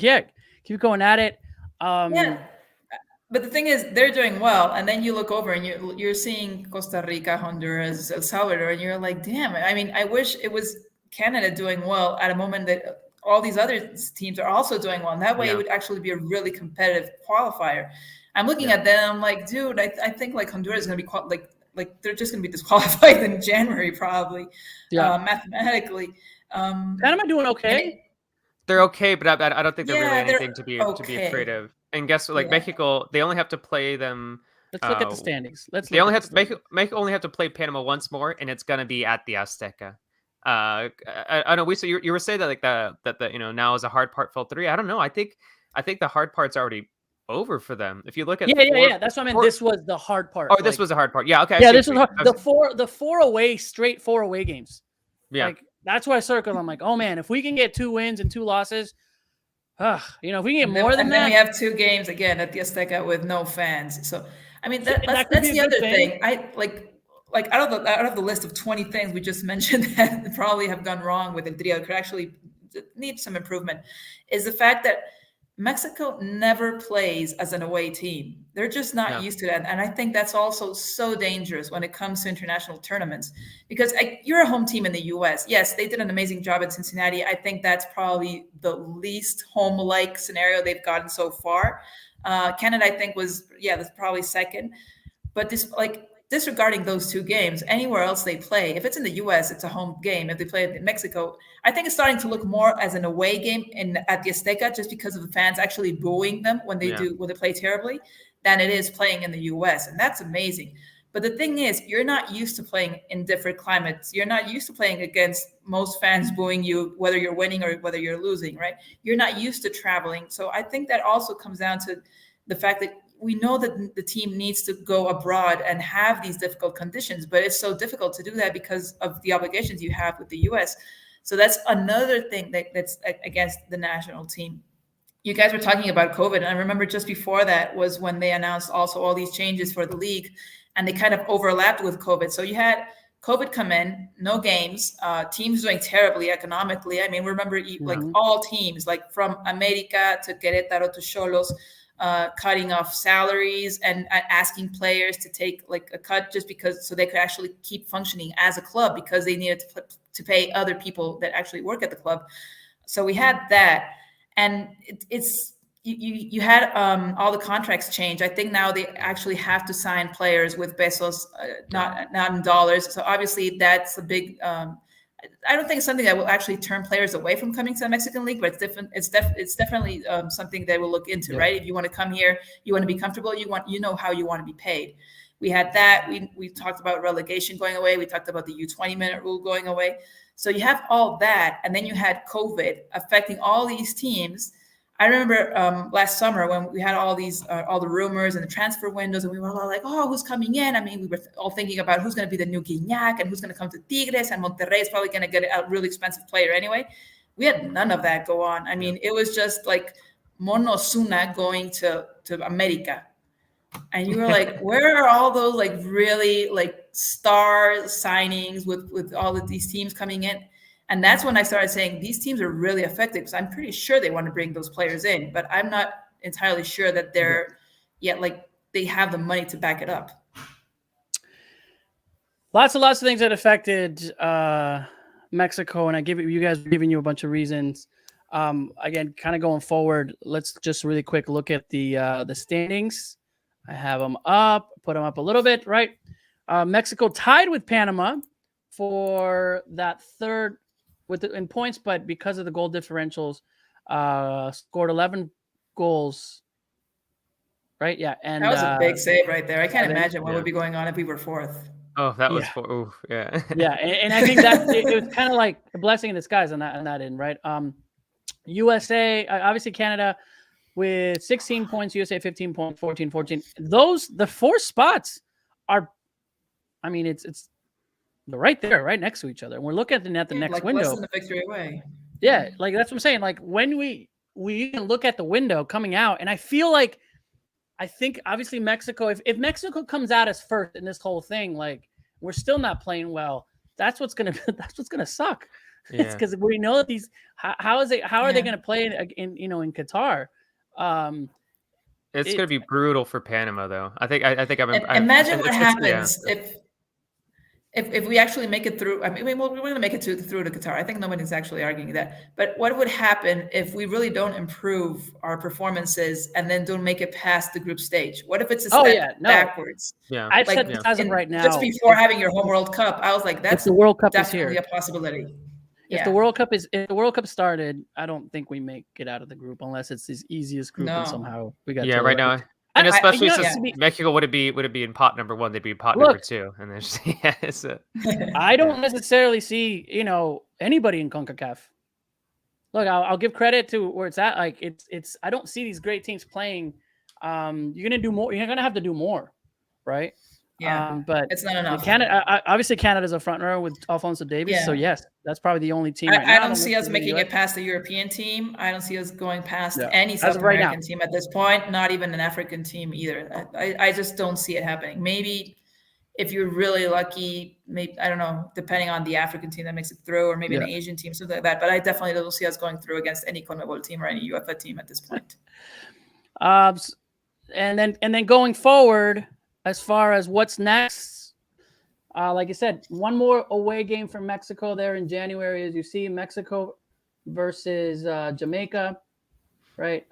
[SPEAKER 1] keep going at it.
[SPEAKER 3] But the thing is, they're doing well, and then you look over and you're seeing Costa Rica, Honduras, El Salvador, and you're like, damn. I mean, I wish it was Canada doing well at a moment that all these other teams are also doing well, and that way it would actually be a really competitive qualifier. I'm looking at them, I'm like, dude, I think like Honduras is going to be like they're just going to be disqualified in January probably, mathematically.
[SPEAKER 1] Panama doing okay.
[SPEAKER 2] They're okay, but I don't think they're really anything to be afraid of. And guess what? Like Mexico, they only have to play them.
[SPEAKER 1] Let's look at the standings.
[SPEAKER 2] Mexico only have to play Panama once more, and it's gonna be at the Azteca. I know. So you were saying that like that now is a hard part fell 3. I don't know. I think the hard part's already over for them. If you look at
[SPEAKER 1] that's what I meant. This was the hard part.
[SPEAKER 2] Oh, this was the hard part. Yeah. Okay.
[SPEAKER 1] Yeah, this was hard. The four away games.
[SPEAKER 2] Yeah.
[SPEAKER 1] Like, that's why I circled. I'm like, oh man, if we can get 2 wins and 2 losses, if we can get more than that.
[SPEAKER 3] And then we have 2 games again at the Azteca with no fans. So I mean, that's the other thing. I like out of the list of 20 things we just mentioned that probably have gone wrong with El Trio, could actually need some improvement, is the fact that Mexico never plays as an away team. They're just not used to that. And I think that's also so dangerous when it comes to international tournaments, because you're a home team in the US. Yes, they did an amazing job at Cincinnati. I think that's probably the least home-like scenario they've gotten so far. Canada, I think, that's probably second. But disregarding those two games, anywhere else they play, if it's in the US, it's a home game. If they play in Mexico, I think it's starting to look more as an away game at the Azteca, just because of the fans actually booing them when they play terribly, than it is playing in the US. And that's amazing. But the thing is, you're not used to playing in different climates. You're not used to playing against most fans booing you, whether you're winning or whether you're losing, right? You're not used to traveling. So I think that also comes down to the fact that we know that the team needs to go abroad and have these difficult conditions, but it's so difficult to do that because of the obligations you have with the US. So that's another thing that's against the national team. You guys were talking about COVID, and I remember just before that was when they announced also all these changes for the league, and they kind of overlapped with COVID. So you had COVID come in, no games, teams doing terribly economically. I mean, remember, like all teams, like from America to Querétaro to Xolos, cutting off salaries and asking players to take like a cut just because, so they could actually keep functioning as a club, because they needed to pay other people that actually work at the club. So we had that, and you had all the contracts change. I think now they actually have to sign players with pesos, not in dollars. So obviously that's a big. I don't think it's something that will actually turn players away from coming to the Mexican League, but it's different. It's definitely something they will look into, right? If you want to come here, you want to be comfortable, you know how you want to be paid. We had that. We talked about relegation going away. We talked about the U20-minute rule going away. So you have all that, and then you had COVID affecting all these teams. I remember last summer when we had all the rumors and the transfer windows, and we were all like, oh, who's coming in? I mean, we were all thinking about who's going to be the new Guiñac and who's going to come to Tigres, and Monterrey is probably going to get a really expensive player anyway. We had none of that go on. I mean, it was just like Mono Osuna going to America. And you were like, where are all those like really like star signings with all of these teams coming in? And that's when I started saying these teams are really effective, because I'm pretty sure they want to bring those players in, but I'm not entirely sure that they're yet like they have the money to back it up.
[SPEAKER 1] Lots of things that affected Mexico, and you guys giving you a bunch of reasons. Again, kind of going forward, let's just really quick look at the standings. I have them up, put them up a little bit, right? Mexico tied with Panama for that third in points, but because of the goal differentials, scored 11 goals. Right? Yeah. And
[SPEAKER 3] that was a big save right there. I can't imagine what would be going on if we were fourth.
[SPEAKER 2] Oh, that was yeah.
[SPEAKER 1] Yeah, and I think that it was kind of like a blessing in disguise on that end, right? USA, obviously Canada with 16 points, USA 15 points, 14. The four spots are, I mean, it's they're right there, right next to each other. And we're looking at the next
[SPEAKER 3] like
[SPEAKER 1] window.
[SPEAKER 3] Less than a victory away.
[SPEAKER 1] Yeah, like that's what I'm saying. Like when we can look at the window coming out, and I think obviously Mexico, if Mexico comes out as first in this whole thing, like we're still not playing well. That's what's gonna suck. Yeah. It's because we know that these how are they gonna play in Qatar?
[SPEAKER 2] It's gonna be brutal for Panama though. I think
[SPEAKER 3] imagine what happens if we actually make it through. I mean, we're going to make it through to Qatar. I think nobody's actually arguing that. But what would happen if we really don't improve our performances and then don't make it past the group stage? What if it's a step backwards?
[SPEAKER 1] Yeah, I've said this as of right now.
[SPEAKER 3] Just before having your home World Cup, I was like, that's
[SPEAKER 1] the World Cup
[SPEAKER 3] definitely a possibility.
[SPEAKER 1] If the World Cup started, I don't think we make it out of the group unless it's the easiest group and somehow we got.
[SPEAKER 2] Yeah, right now. And especially since Mexico would it be in pot number one, they'd be in pot number two, and there's
[SPEAKER 1] I don't necessarily see anybody in CONCACAF. Look, I'll give credit to where it's at. Like it's I don't see these great teams playing. You're gonna do more. You're gonna have to do more, right?
[SPEAKER 3] Yeah,
[SPEAKER 1] but
[SPEAKER 3] it's not enough.
[SPEAKER 1] Obviously, Canada's a front runner with Alphonso Davies. Yeah. So yes, that's probably the only team.
[SPEAKER 3] I don't see us making it past the European team. I don't see us going past any South American team at this point. Not even an African team either. I just don't see it happening. Maybe if you're really lucky, maybe, I don't know, depending on the African team that makes it through, or maybe an Asian team, something like that. But I definitely don't see us going through against any CONMEBOL team or any UEFA team at this point.
[SPEAKER 1] And then going forward, as far as what's next, like I said, one more away game for Mexico there in January, as you see, Mexico versus Jamaica, right?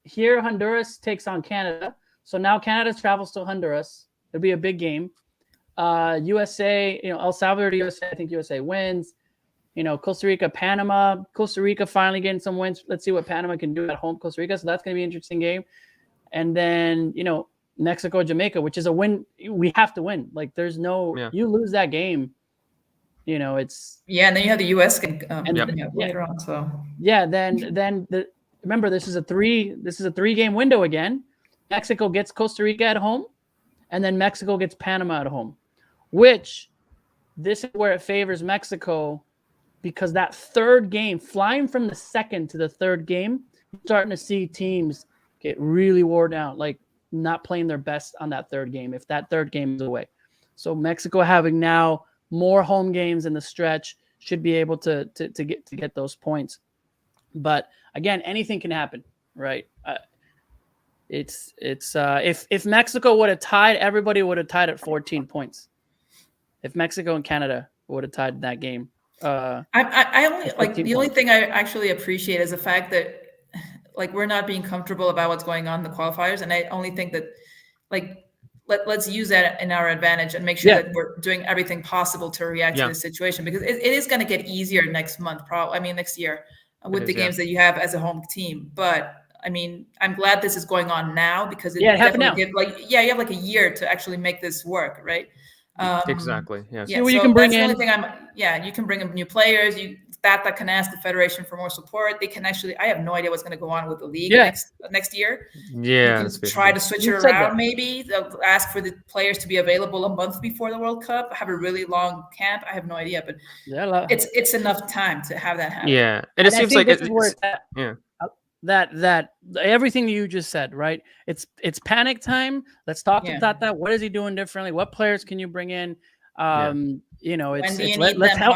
[SPEAKER 1] Here, Honduras takes on Canada. So now Canada travels to Honduras. It'll be a big game. USA, El Salvador to USA. I think USA wins. Costa Rica, Panama. Costa Rica finally getting some wins. Let's see what Panama can do at home, Costa Rica. So that's going to be an interesting game. And then, Mexico, Jamaica, which is a win. We have to win. Like, there's no, you lose that game, it's.
[SPEAKER 3] Yeah, and then you have the US game
[SPEAKER 1] later
[SPEAKER 3] on. So
[SPEAKER 1] remember, this is a 3-game window again. Mexico gets Costa Rica at home, and then Mexico gets Panama at home, which this is where it favors Mexico, because that third game, flying from the second to the third game, you're starting to see teams get really worn out, like not playing their best on that third game, if that third game is away. So Mexico having now more home games in the stretch should be able to get those points. But again, anything can happen, right? If Mexico would have tied, everybody would have tied at 14 points. If Mexico and Canada would have tied that game.
[SPEAKER 3] I only like the only thing I actually appreciate is the fact that like we're not being comfortable about what's going on in the qualifiers, and I only think that like let's use that in our advantage and make sure that we're doing everything possible to react to this situation, because it is going to get easier next month, next year with the games that you have as a home team. But I mean, I'm glad this is going on now, because it definitely you have like a year to actually make this work, right?
[SPEAKER 2] Exactly. Yes.
[SPEAKER 1] Yeah. So you can bring in.
[SPEAKER 3] You can bring in new players. That can ask the federation for more support. They can actually. I have no idea what's going to go on with the league next year.
[SPEAKER 2] Yeah.
[SPEAKER 3] You can try to switch it around. Maybe they'll ask for the players to be available a month before the World Cup. Have a really long camp. I have no idea, but it's enough time to have that happen.
[SPEAKER 2] Yeah, and it seems like
[SPEAKER 1] that everything you just said, right? It's panic time. Let's talk about that. What is he doing differently? What players can you bring in? Let's help.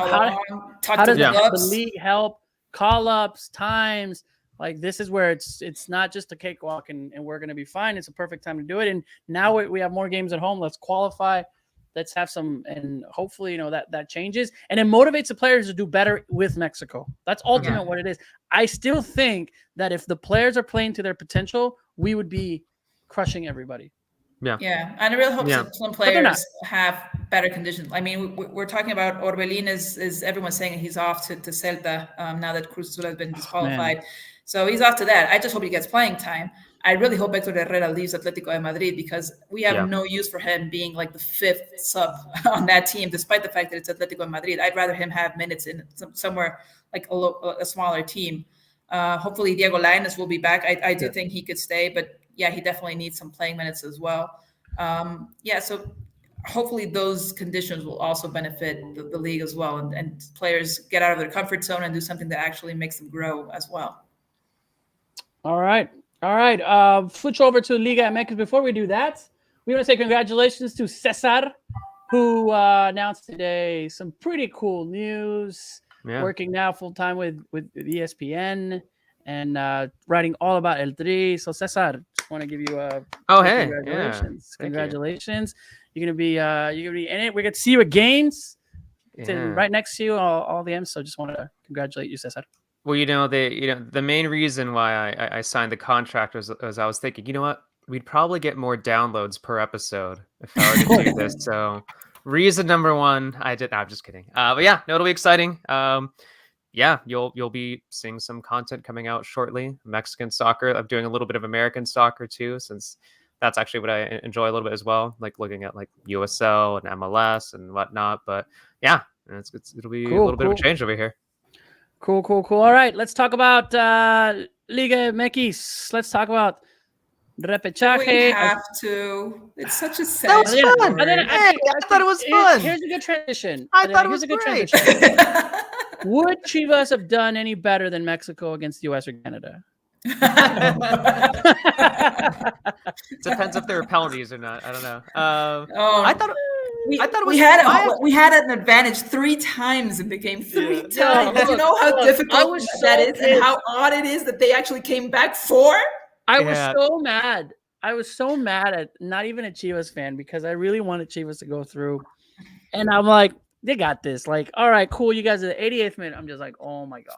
[SPEAKER 1] How does the league help? Call ups, times. Like, this is where it's not just a cakewalk and we're going to be fine. It's a perfect time to do it. And now we have more games at home. Let's qualify. Let's have some, and hopefully, that changes, and it motivates the players to do better with Mexico. That's ultimately what it is. I still think that if the players are playing to their potential, we would be crushing everybody.
[SPEAKER 3] Yeah, and I really hope some players have better conditions. I mean, we're talking about Orbelin is everyone's saying he's off to Celta now that Cruz Azul has been disqualified. So he's off to that. I just hope he gets playing time. I really hope Hector Herrera leaves Atletico de Madrid, because we have no use for him being like the 5th sub on that team, despite the fact that it's Atletico de Madrid. I'd rather him have minutes in somewhere like a smaller team. Hopefully Diego Lainez will be back. I do think he could stay, but he definitely needs some playing minutes as well. So hopefully those conditions will also benefit the league as well, and players get out of their comfort zone and do something that actually makes them grow as well.
[SPEAKER 1] All right. Switch over to Liga MX. Before we do that, we want to say congratulations to Cesar, who announced today some pretty cool news. Working now full time with ESPN and writing all about El Tri. So Cesar, just want to give you congratulations. Congratulations. You're gonna be in it. We're gonna see you at games. Right next to you, all the M's. So just wanted to congratulate you, Cesar.
[SPEAKER 2] Well, the main reason why I signed the contract was I was thinking, you know what, we'd probably get more downloads per episode if I were to do this. So reason number one, I did. No, I'm just kidding. But it'll be exciting. You'll be seeing some content coming out shortly. Mexican soccer. I'm doing a little bit of American soccer too, since that's actually what I enjoy a little bit as well. Like looking at like USL and MLS and whatnot. But it'll be a little bit of a change over here.
[SPEAKER 1] Cool. All right, let's talk about Liga MX. Let's talk about repechaje.
[SPEAKER 3] We have to. It's such a sad.
[SPEAKER 2] That was fun. I thought it was fun.
[SPEAKER 1] Here's a good transition.
[SPEAKER 2] I thought it was great.
[SPEAKER 1] Would Chivas have done any better than Mexico against US or Canada?
[SPEAKER 2] Depends if there are penalties or not. I don't know.
[SPEAKER 3] Oh,
[SPEAKER 2] I thought it was
[SPEAKER 3] we had an advantage 3 times in the game. 3 times.
[SPEAKER 1] No,
[SPEAKER 3] You know how
[SPEAKER 1] I
[SPEAKER 3] difficult
[SPEAKER 1] was
[SPEAKER 3] that
[SPEAKER 1] so
[SPEAKER 3] is, and how odd it is that they actually came back 4.
[SPEAKER 1] I was
[SPEAKER 2] Yeah.
[SPEAKER 1] so mad. I was so mad at not even a Chivas fan because I really wanted Chivas to go through. And I'm like, they got this. Like, all right, cool. You guys are the 88th minute. I'm just like, oh my gosh.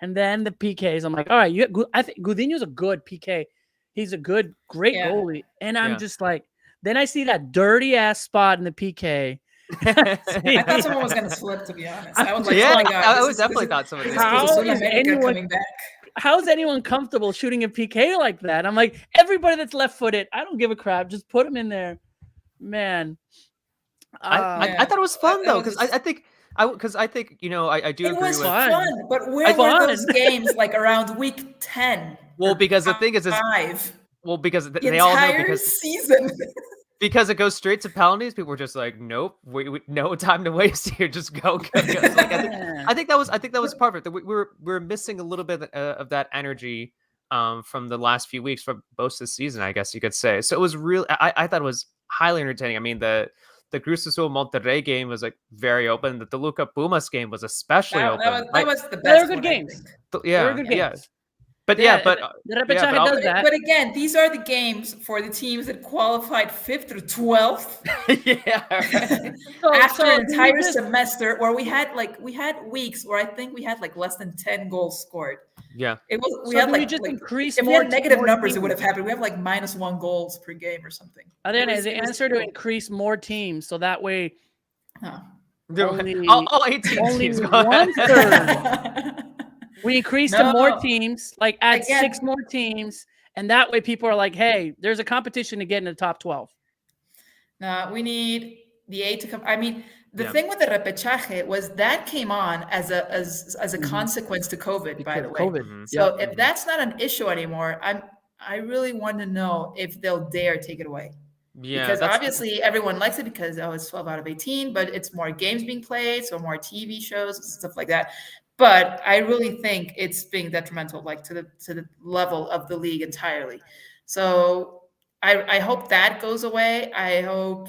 [SPEAKER 1] And then the PKs, I'm like, all right, I think Gudiño's a good PK. He's a great goalie. And I'm just like, then I see that dirty ass spot in the PK.
[SPEAKER 3] I thought someone was going to slip, to be honest. I was like,
[SPEAKER 2] Yeah,
[SPEAKER 3] oh my God.
[SPEAKER 2] I definitely thought someone was
[SPEAKER 1] How
[SPEAKER 3] Cruz Azul
[SPEAKER 1] is
[SPEAKER 3] America
[SPEAKER 1] anyone-
[SPEAKER 3] coming back?
[SPEAKER 1] How's anyone comfortable shooting a PK like that? I'm like, everybody that's left-footed, I don't give a crap. Just put him in there. Man.
[SPEAKER 2] I thought it was fun though, because I think you know I do
[SPEAKER 3] It
[SPEAKER 2] agree
[SPEAKER 3] was
[SPEAKER 2] with
[SPEAKER 3] fun, but where were those games like around week 10?
[SPEAKER 2] Well, because the thing is
[SPEAKER 3] 5.
[SPEAKER 2] Well, because
[SPEAKER 3] The
[SPEAKER 2] they all know
[SPEAKER 3] entire season.
[SPEAKER 2] because it goes straight to penalties. People were just like, nope, we no time to waste here. Just go. So, like, I think that was part of it. We're missing a little bit of that energy from the last few weeks from most of the season, I guess you could say. So it was real. I thought it was highly entertaining. I mean, the Cruz Azul Monterrey game was like very open. The Toluca Pumas game was especially open.
[SPEAKER 3] That was the best.
[SPEAKER 1] They were good games.
[SPEAKER 2] Yeah,
[SPEAKER 1] They were good games.
[SPEAKER 2] yeah. But the
[SPEAKER 1] repechaje does that.
[SPEAKER 3] But again, these are the games for the teams that qualified 5th through 12th.
[SPEAKER 2] Yeah.
[SPEAKER 3] After an entire semester where we had weeks where I think we had like less than 10 goals scored.
[SPEAKER 2] Yeah.
[SPEAKER 3] It was
[SPEAKER 1] we had like increase
[SPEAKER 3] if we
[SPEAKER 1] more
[SPEAKER 3] had negative
[SPEAKER 1] more
[SPEAKER 3] numbers,
[SPEAKER 1] teams.
[SPEAKER 3] it would have happened. We have like -1 goals per game or something.
[SPEAKER 1] Adriana, the answer to increase more teams so that way only,
[SPEAKER 2] all 18
[SPEAKER 1] only
[SPEAKER 2] teams go
[SPEAKER 1] 1/3. We increase to more teams, like add
[SPEAKER 3] Again,
[SPEAKER 1] 6 more teams, and that way people are like, hey, there's a competition to get in the top 12.
[SPEAKER 3] No, we need the 8 to come. I mean, the thing with the repechaje was that came on as a consequence to COVID, by the way.
[SPEAKER 1] COVID.
[SPEAKER 3] So if that's not an issue anymore, I really want to know if they'll dare take it away.
[SPEAKER 2] Yeah,
[SPEAKER 3] because obviously everyone likes it because it's 12 out of 18, but it's more games being played, so more TV shows and stuff like that. But I really think it's being detrimental, like to the level of the league entirely. So I hope that goes away. I hope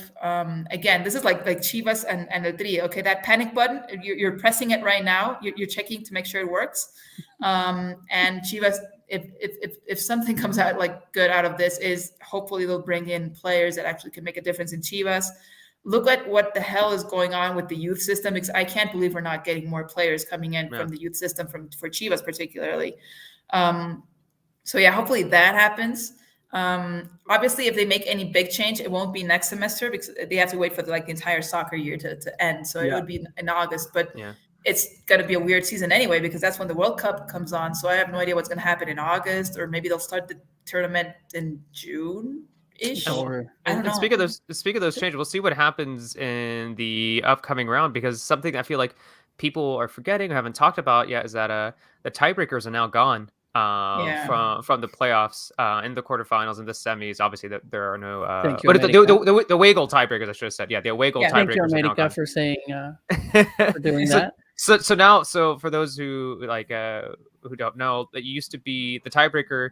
[SPEAKER 3] again, this is like Chivas and El Tri. Okay, that panic button, you're pressing it right now. You're checking to make sure it works. And Chivas, if something comes out like good out of this, is hopefully they'll bring in players that actually can make a difference in Chivas. Look at what the hell is going on with the youth system, because I can't believe we're not getting more players coming in from the youth system for Chivas particularly. So yeah, hopefully that happens. Obviously, if they make any big change, it won't be next semester because they have to wait for the entire soccer year to end. So it would be in August, but it's going to be a weird season anyway because that's when the World Cup comes on. So I have no idea what's going to happen in August, or maybe they'll start the tournament in June.
[SPEAKER 2] And speak of those changes, we'll see what happens in the upcoming round, because something I feel like people are forgetting or haven't talked about yet is that the tiebreakers are now gone from the playoffs in the quarterfinals and the semis. Obviously, there are no. But the away goal tiebreakers, I should have said. Yeah, the away goal tiebreakers.
[SPEAKER 1] Thank you,
[SPEAKER 2] are now gone.
[SPEAKER 1] for saying for doing that.
[SPEAKER 2] So for those who who don't know, it used to be the tiebreaker.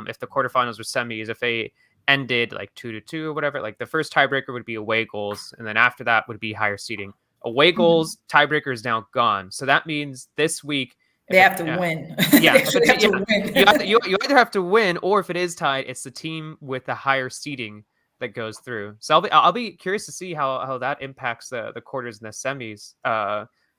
[SPEAKER 2] If the quarterfinals were semis, if they ended like 2-2 or whatever, like the first tiebreaker would be away goals, and then after that would be higher seeding. Away goals tiebreaker is now gone, so that means this week
[SPEAKER 3] they have to win.
[SPEAKER 2] Yeah,
[SPEAKER 3] win.
[SPEAKER 2] You either have to win, or if it is tied, it's the team with the higher seeding that goes through. So I'll be curious to see how that impacts the quarters and the semis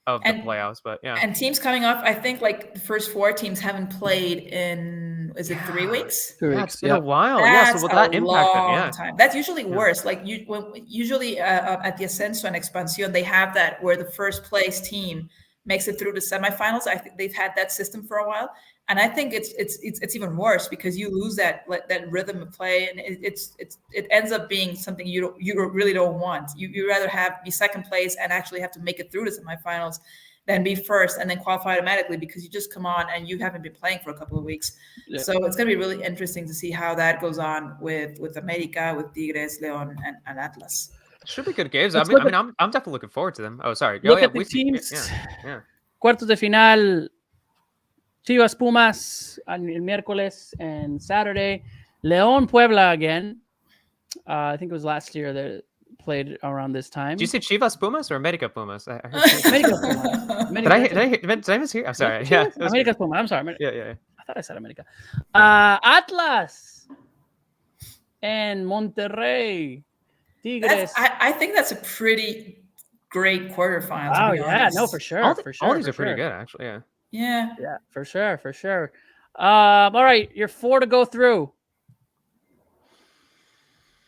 [SPEAKER 2] of the playoffs. But
[SPEAKER 3] and teams coming off, I think like the first 4 teams haven't played in 3 weeks?
[SPEAKER 1] 2 weeks.
[SPEAKER 2] It's been a while.
[SPEAKER 3] That's
[SPEAKER 2] so will that impact them?
[SPEAKER 3] Time. That's usually worse. Like usually at the Ascenso and Expansión, they have that where the first place team makes it through the semifinals. I think they've had that system for a while, and I think it's even worse because you lose that rhythm of play, and it ends up being something you really don't want. You rather be second place and actually have to make it through the semifinals than be first and then qualify automatically because you just come on and you haven't been playing for a couple of weeks. Yeah. So it's going to be really interesting to see how that goes on with America, with Tigres, León, and Atlas.
[SPEAKER 2] Should be good games. I'm definitely looking forward to them. Oh, sorry.
[SPEAKER 1] Look at the teams. Cuartos de final. Chivas Pumas on miércoles and Saturday. León Puebla again. I think it was last year that played around this time.
[SPEAKER 2] Did you say Chivas Pumas or America Pumas? I heard
[SPEAKER 1] America Pumas.
[SPEAKER 2] Did I mishear? I'm sorry. Yeah.
[SPEAKER 1] America Pumas. I'm sorry.
[SPEAKER 2] Yeah.
[SPEAKER 1] I thought I said America. Atlas and Monterrey. Tigres.
[SPEAKER 3] I think that's a pretty great quarterfinal.
[SPEAKER 1] Oh,
[SPEAKER 3] to be honest.
[SPEAKER 1] no, for sure.
[SPEAKER 2] All these
[SPEAKER 1] for
[SPEAKER 2] are pretty
[SPEAKER 1] sure.
[SPEAKER 2] good, actually. Yeah.
[SPEAKER 3] Yeah.
[SPEAKER 1] For sure. All right, you're 4 to go through.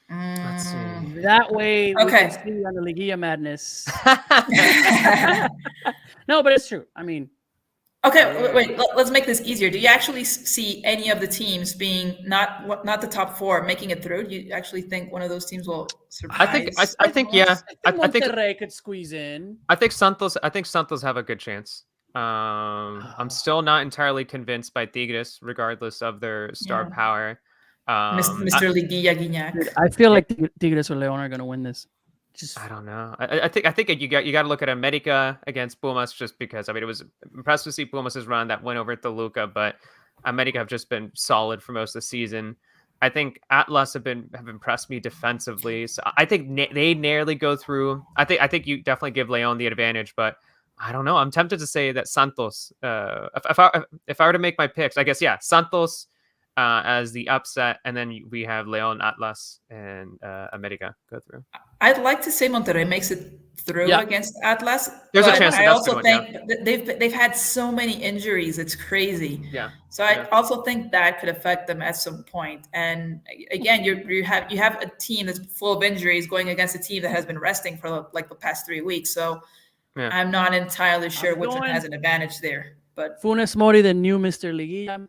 [SPEAKER 2] Let's see.
[SPEAKER 1] That way we
[SPEAKER 3] Okay.
[SPEAKER 1] can see on the Liguilla madness. No, but it's true. I mean,
[SPEAKER 3] Okay, wait. Let's make this easier. Do you actually see any of the teams being not the top 4 making it through? Do you actually think one of those teams will surprise?
[SPEAKER 2] I think yeah.
[SPEAKER 1] I think Monterrey could squeeze in.
[SPEAKER 2] I think Santos have a good chance. I'm still not entirely convinced by Tigres, regardless of their star power.
[SPEAKER 3] Mr. Liguilla Guignac.
[SPEAKER 1] I feel like Tigres or León are going to win this.
[SPEAKER 2] I don't know. I think you got to look at America against Pumas, just because. I mean, it was impressive to see Pumas' run that went over at Toluca, but America have just been solid for most of the season. I think Atlas have impressed me defensively, so I think they nearly go through. I think you definitely give León the advantage, but I don't know. I'm tempted to say that Santos. If I were to make my picks, I guess Santos as the upset, and then we have León, Atlas, and America go through.
[SPEAKER 3] I'd like to say Monterrey makes it through against Atlas.
[SPEAKER 2] There's a chance.
[SPEAKER 3] I also think they've had so many injuries. It's crazy.
[SPEAKER 2] Yeah.
[SPEAKER 3] So I also think that could affect them at some point. And again, you have a team that's full of injuries going against a team that has been resting for like the past 3 weeks. So I'm not entirely sure which one has an advantage there. But
[SPEAKER 1] Funes Mori, the new Mr. Liguilla.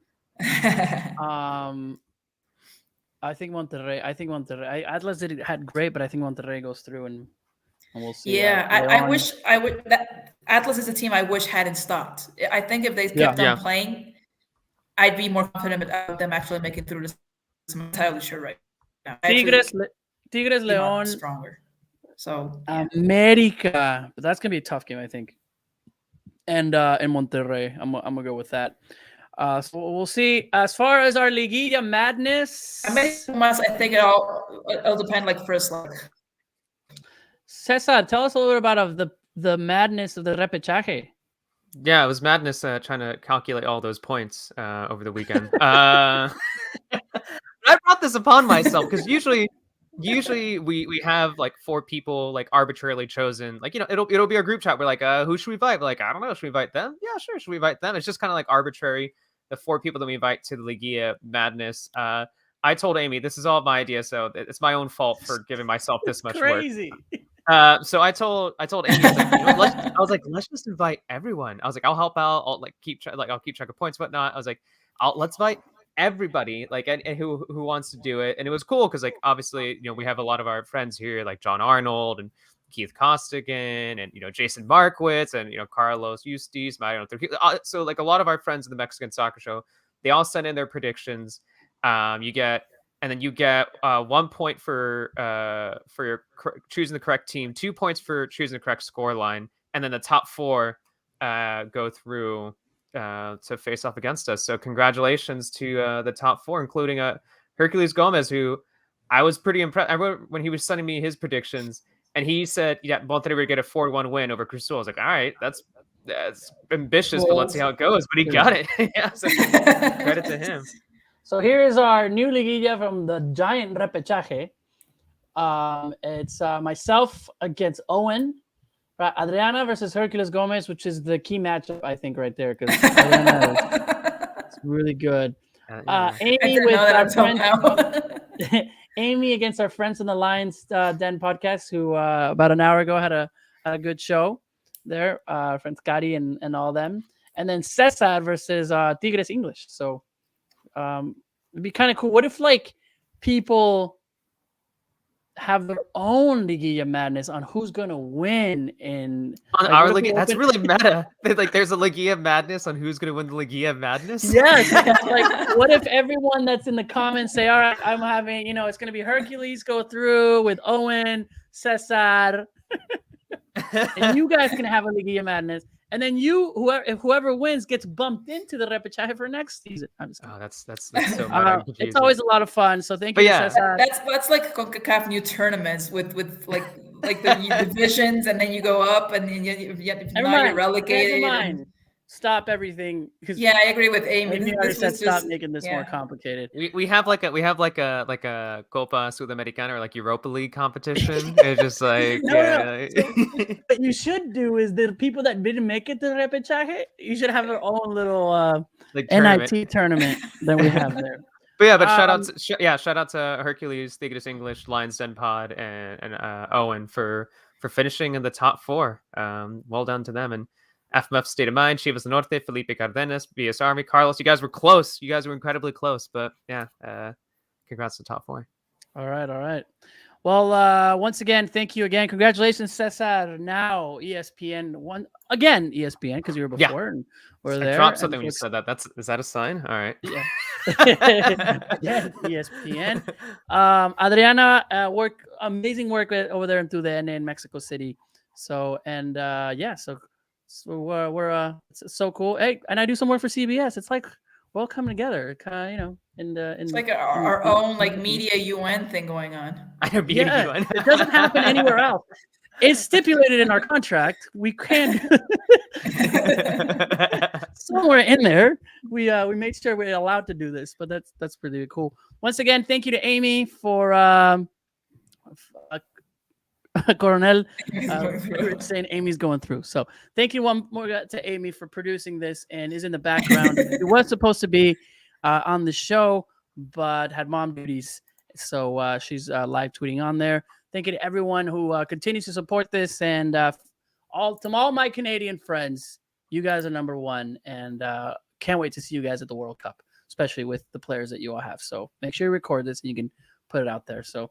[SPEAKER 1] I think Monterrey. Atlas had great, but I think Monterrey goes through, and we'll see.
[SPEAKER 3] Yeah, I wish that Atlas is a team I wish hadn't stopped. I think if they kept on playing, I'd be more confident about them actually making through this. I'm entirely sure right now.
[SPEAKER 1] Tigres, León,
[SPEAKER 3] stronger. So
[SPEAKER 1] America, but that's gonna be a tough game, I think. And Monterrey, I'm gonna go with that. So we'll see. As far as our Liguilla madness,
[SPEAKER 3] I think it'll depend like first luck.
[SPEAKER 1] Cesar, tell us a little bit about the madness of the repechaje.
[SPEAKER 2] Yeah, it was madness trying to calculate all those points over the weekend. I brought this upon myself because usually we have like 4 people like arbitrarily chosen. Like, it'll be our group chat. We're like, who should we invite? We're like, I don't know. Should we invite them? Yeah, sure. Should we invite them? It's just kind of like arbitrary. The 4 people that we invite to the Liguilla madness. I told Amy, this is all my idea, so it's my own fault for giving myself this much
[SPEAKER 1] crazy
[SPEAKER 2] work. So I told Amy, I was like, let's just invite everyone. I was like, I'll help out. I'll keep track of points, whatnot. I was like, let's invite everybody, like, and who wants to do it. And it was cool because, like, obviously, we have a lot of our friends here, like John Arnold and Keith Costigan and Jason Markowitz and Carlos Eustace. So like a lot of our friends in the Mexican Soccer Show, they all send in their predictions. You get 1 point for your choosing the correct team, 2 points for choosing the correct score line, and then the top 4 go through to face off against us. So congratulations to the top 4, including Hercules Gomez, who I was pretty impressed. I remember when he was sending me his predictions, and he said, Monterrey would get a 4-1 win over Cruz Azul. I was like, all right, that's ambitious, but let's see how it goes. But he got it. Yeah, so credit to him.
[SPEAKER 1] So here is our new Liguilla from the giant repechaje. It's myself against Owen, Adriana versus Hercules Gomez, which is the key matchup, I think, right there, because Adriana is really good. Amy with our friends. Amy against our friends in the Lions Den podcast, who about an hour ago had a good show there. Friends Cari and all them, and then Cesar versus Tigres English. So it'd be kind of cool. What if like people have their own Liguilla madness on who's gonna win on
[SPEAKER 2] our Liguilla? That's really meta. Like, there's a Liguilla madness on who's gonna win the Liguilla madness.
[SPEAKER 1] Yes. Like, what if everyone that's in the comments say, "All right, I'm having, it's gonna be Hercules go through with Owen, Cesar, and you guys can have a Liguilla madness, and then whoever wins gets bumped into the repechaje for next season. I'm just kidding.
[SPEAKER 2] Oh, that's so meta.
[SPEAKER 1] It's always a lot of fun. So thank
[SPEAKER 2] But
[SPEAKER 1] you.
[SPEAKER 2] yeah.
[SPEAKER 1] Cesar.
[SPEAKER 3] That's like CONCACAF new tournaments with like the divisions, and then you go up, and then now you're relegated.
[SPEAKER 1] Never mind. Stop everything.
[SPEAKER 3] Yeah, I agree with Amy.
[SPEAKER 1] Amy already said stop making this more complicated.
[SPEAKER 2] We have like a Copa Sudamericana or like Europa League competition. It's just like
[SPEAKER 1] What you should do is the people that didn't make it to the repechaje, you should have their own little
[SPEAKER 2] like
[SPEAKER 1] NIT tournament that we have there.
[SPEAKER 2] But yeah, but shout out to Hercules, Tigres English, Lions Den Pod, and Owen for finishing in the top 4. Well done to them. And FMF State of Mind, Chivas del Norte, Felipe Cardenas, BS Army, Carlos. You guys were close. You guys were incredibly close. But yeah, congrats to top 4.
[SPEAKER 1] All right. Well, once again, thank you again. Congratulations, Cesar. Now ESPN ESPN, because you were before and we're there.
[SPEAKER 2] I dropped something when you said that. Is that a sign? All right.
[SPEAKER 1] Yeah. Yeah, ESPN. Adriana, amazing work over there in TUDN in Mexico City. So we're it's so cool. Hey, and I do some work for CBS. It's like we're all coming together, it's
[SPEAKER 3] like our own like media UN thing going on.
[SPEAKER 1] UN. It doesn't happen anywhere else. It's stipulated in our contract. We can't somewhere in there. We made sure we're allowed to do this, but that's pretty cool. Once again, thank you to Amy for Coronel saying Amy's going through. So thank you one more to Amy for producing this and is in the background. It was supposed to be on the show, but had mom duties. So she's live tweeting on there. Thank you to everyone who continues to support this, and all my Canadian friends. You guys are number one, and can't wait to see you guys at the World Cup, especially with the players that you all have. So make sure you record this and you can put it out there. So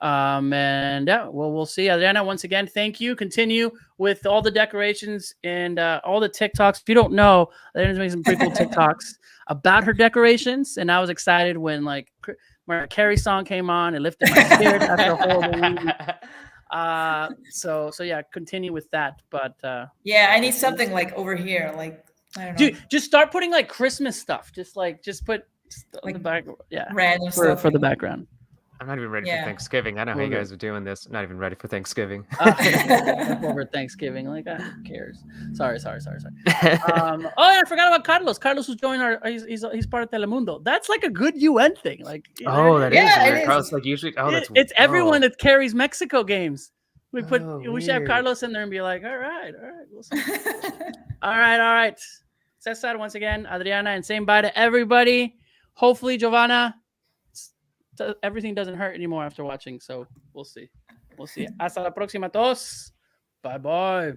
[SPEAKER 1] we'll see. Adriana, once again, thank you. Continue with all the decorations and all the TikToks. If you don't know, Adriana's making some pretty cool TikToks about her decorations, and I was excited when like Mariah Carey song came on. It lifted my spirit after a horrible week. So yeah, continue with that. But
[SPEAKER 3] I need something like over here, like I don't know.
[SPEAKER 1] Dude, just start putting like Christmas stuff. Just put like the back,
[SPEAKER 3] random stuff
[SPEAKER 1] for the background.
[SPEAKER 2] I'm not even ready for Thanksgiving. I know how you guys are doing this. I'm not even ready for Thanksgiving.
[SPEAKER 1] Over Thanksgiving, like who cares? Sorry. I forgot about Carlos. Carlos was joining our. He's part of Telemundo. That's like a good UN thing. Like
[SPEAKER 2] that is. Carlos like usually.
[SPEAKER 1] It's everyone that carries Mexico games. We should have Carlos in there and be like, all right, we'll see. all right. Cesar once again, Adriana, and saying bye to everybody. Hopefully, Giovanna. Everything doesn't hurt anymore after watching, so we'll see. Hasta la próxima, todos. Bye.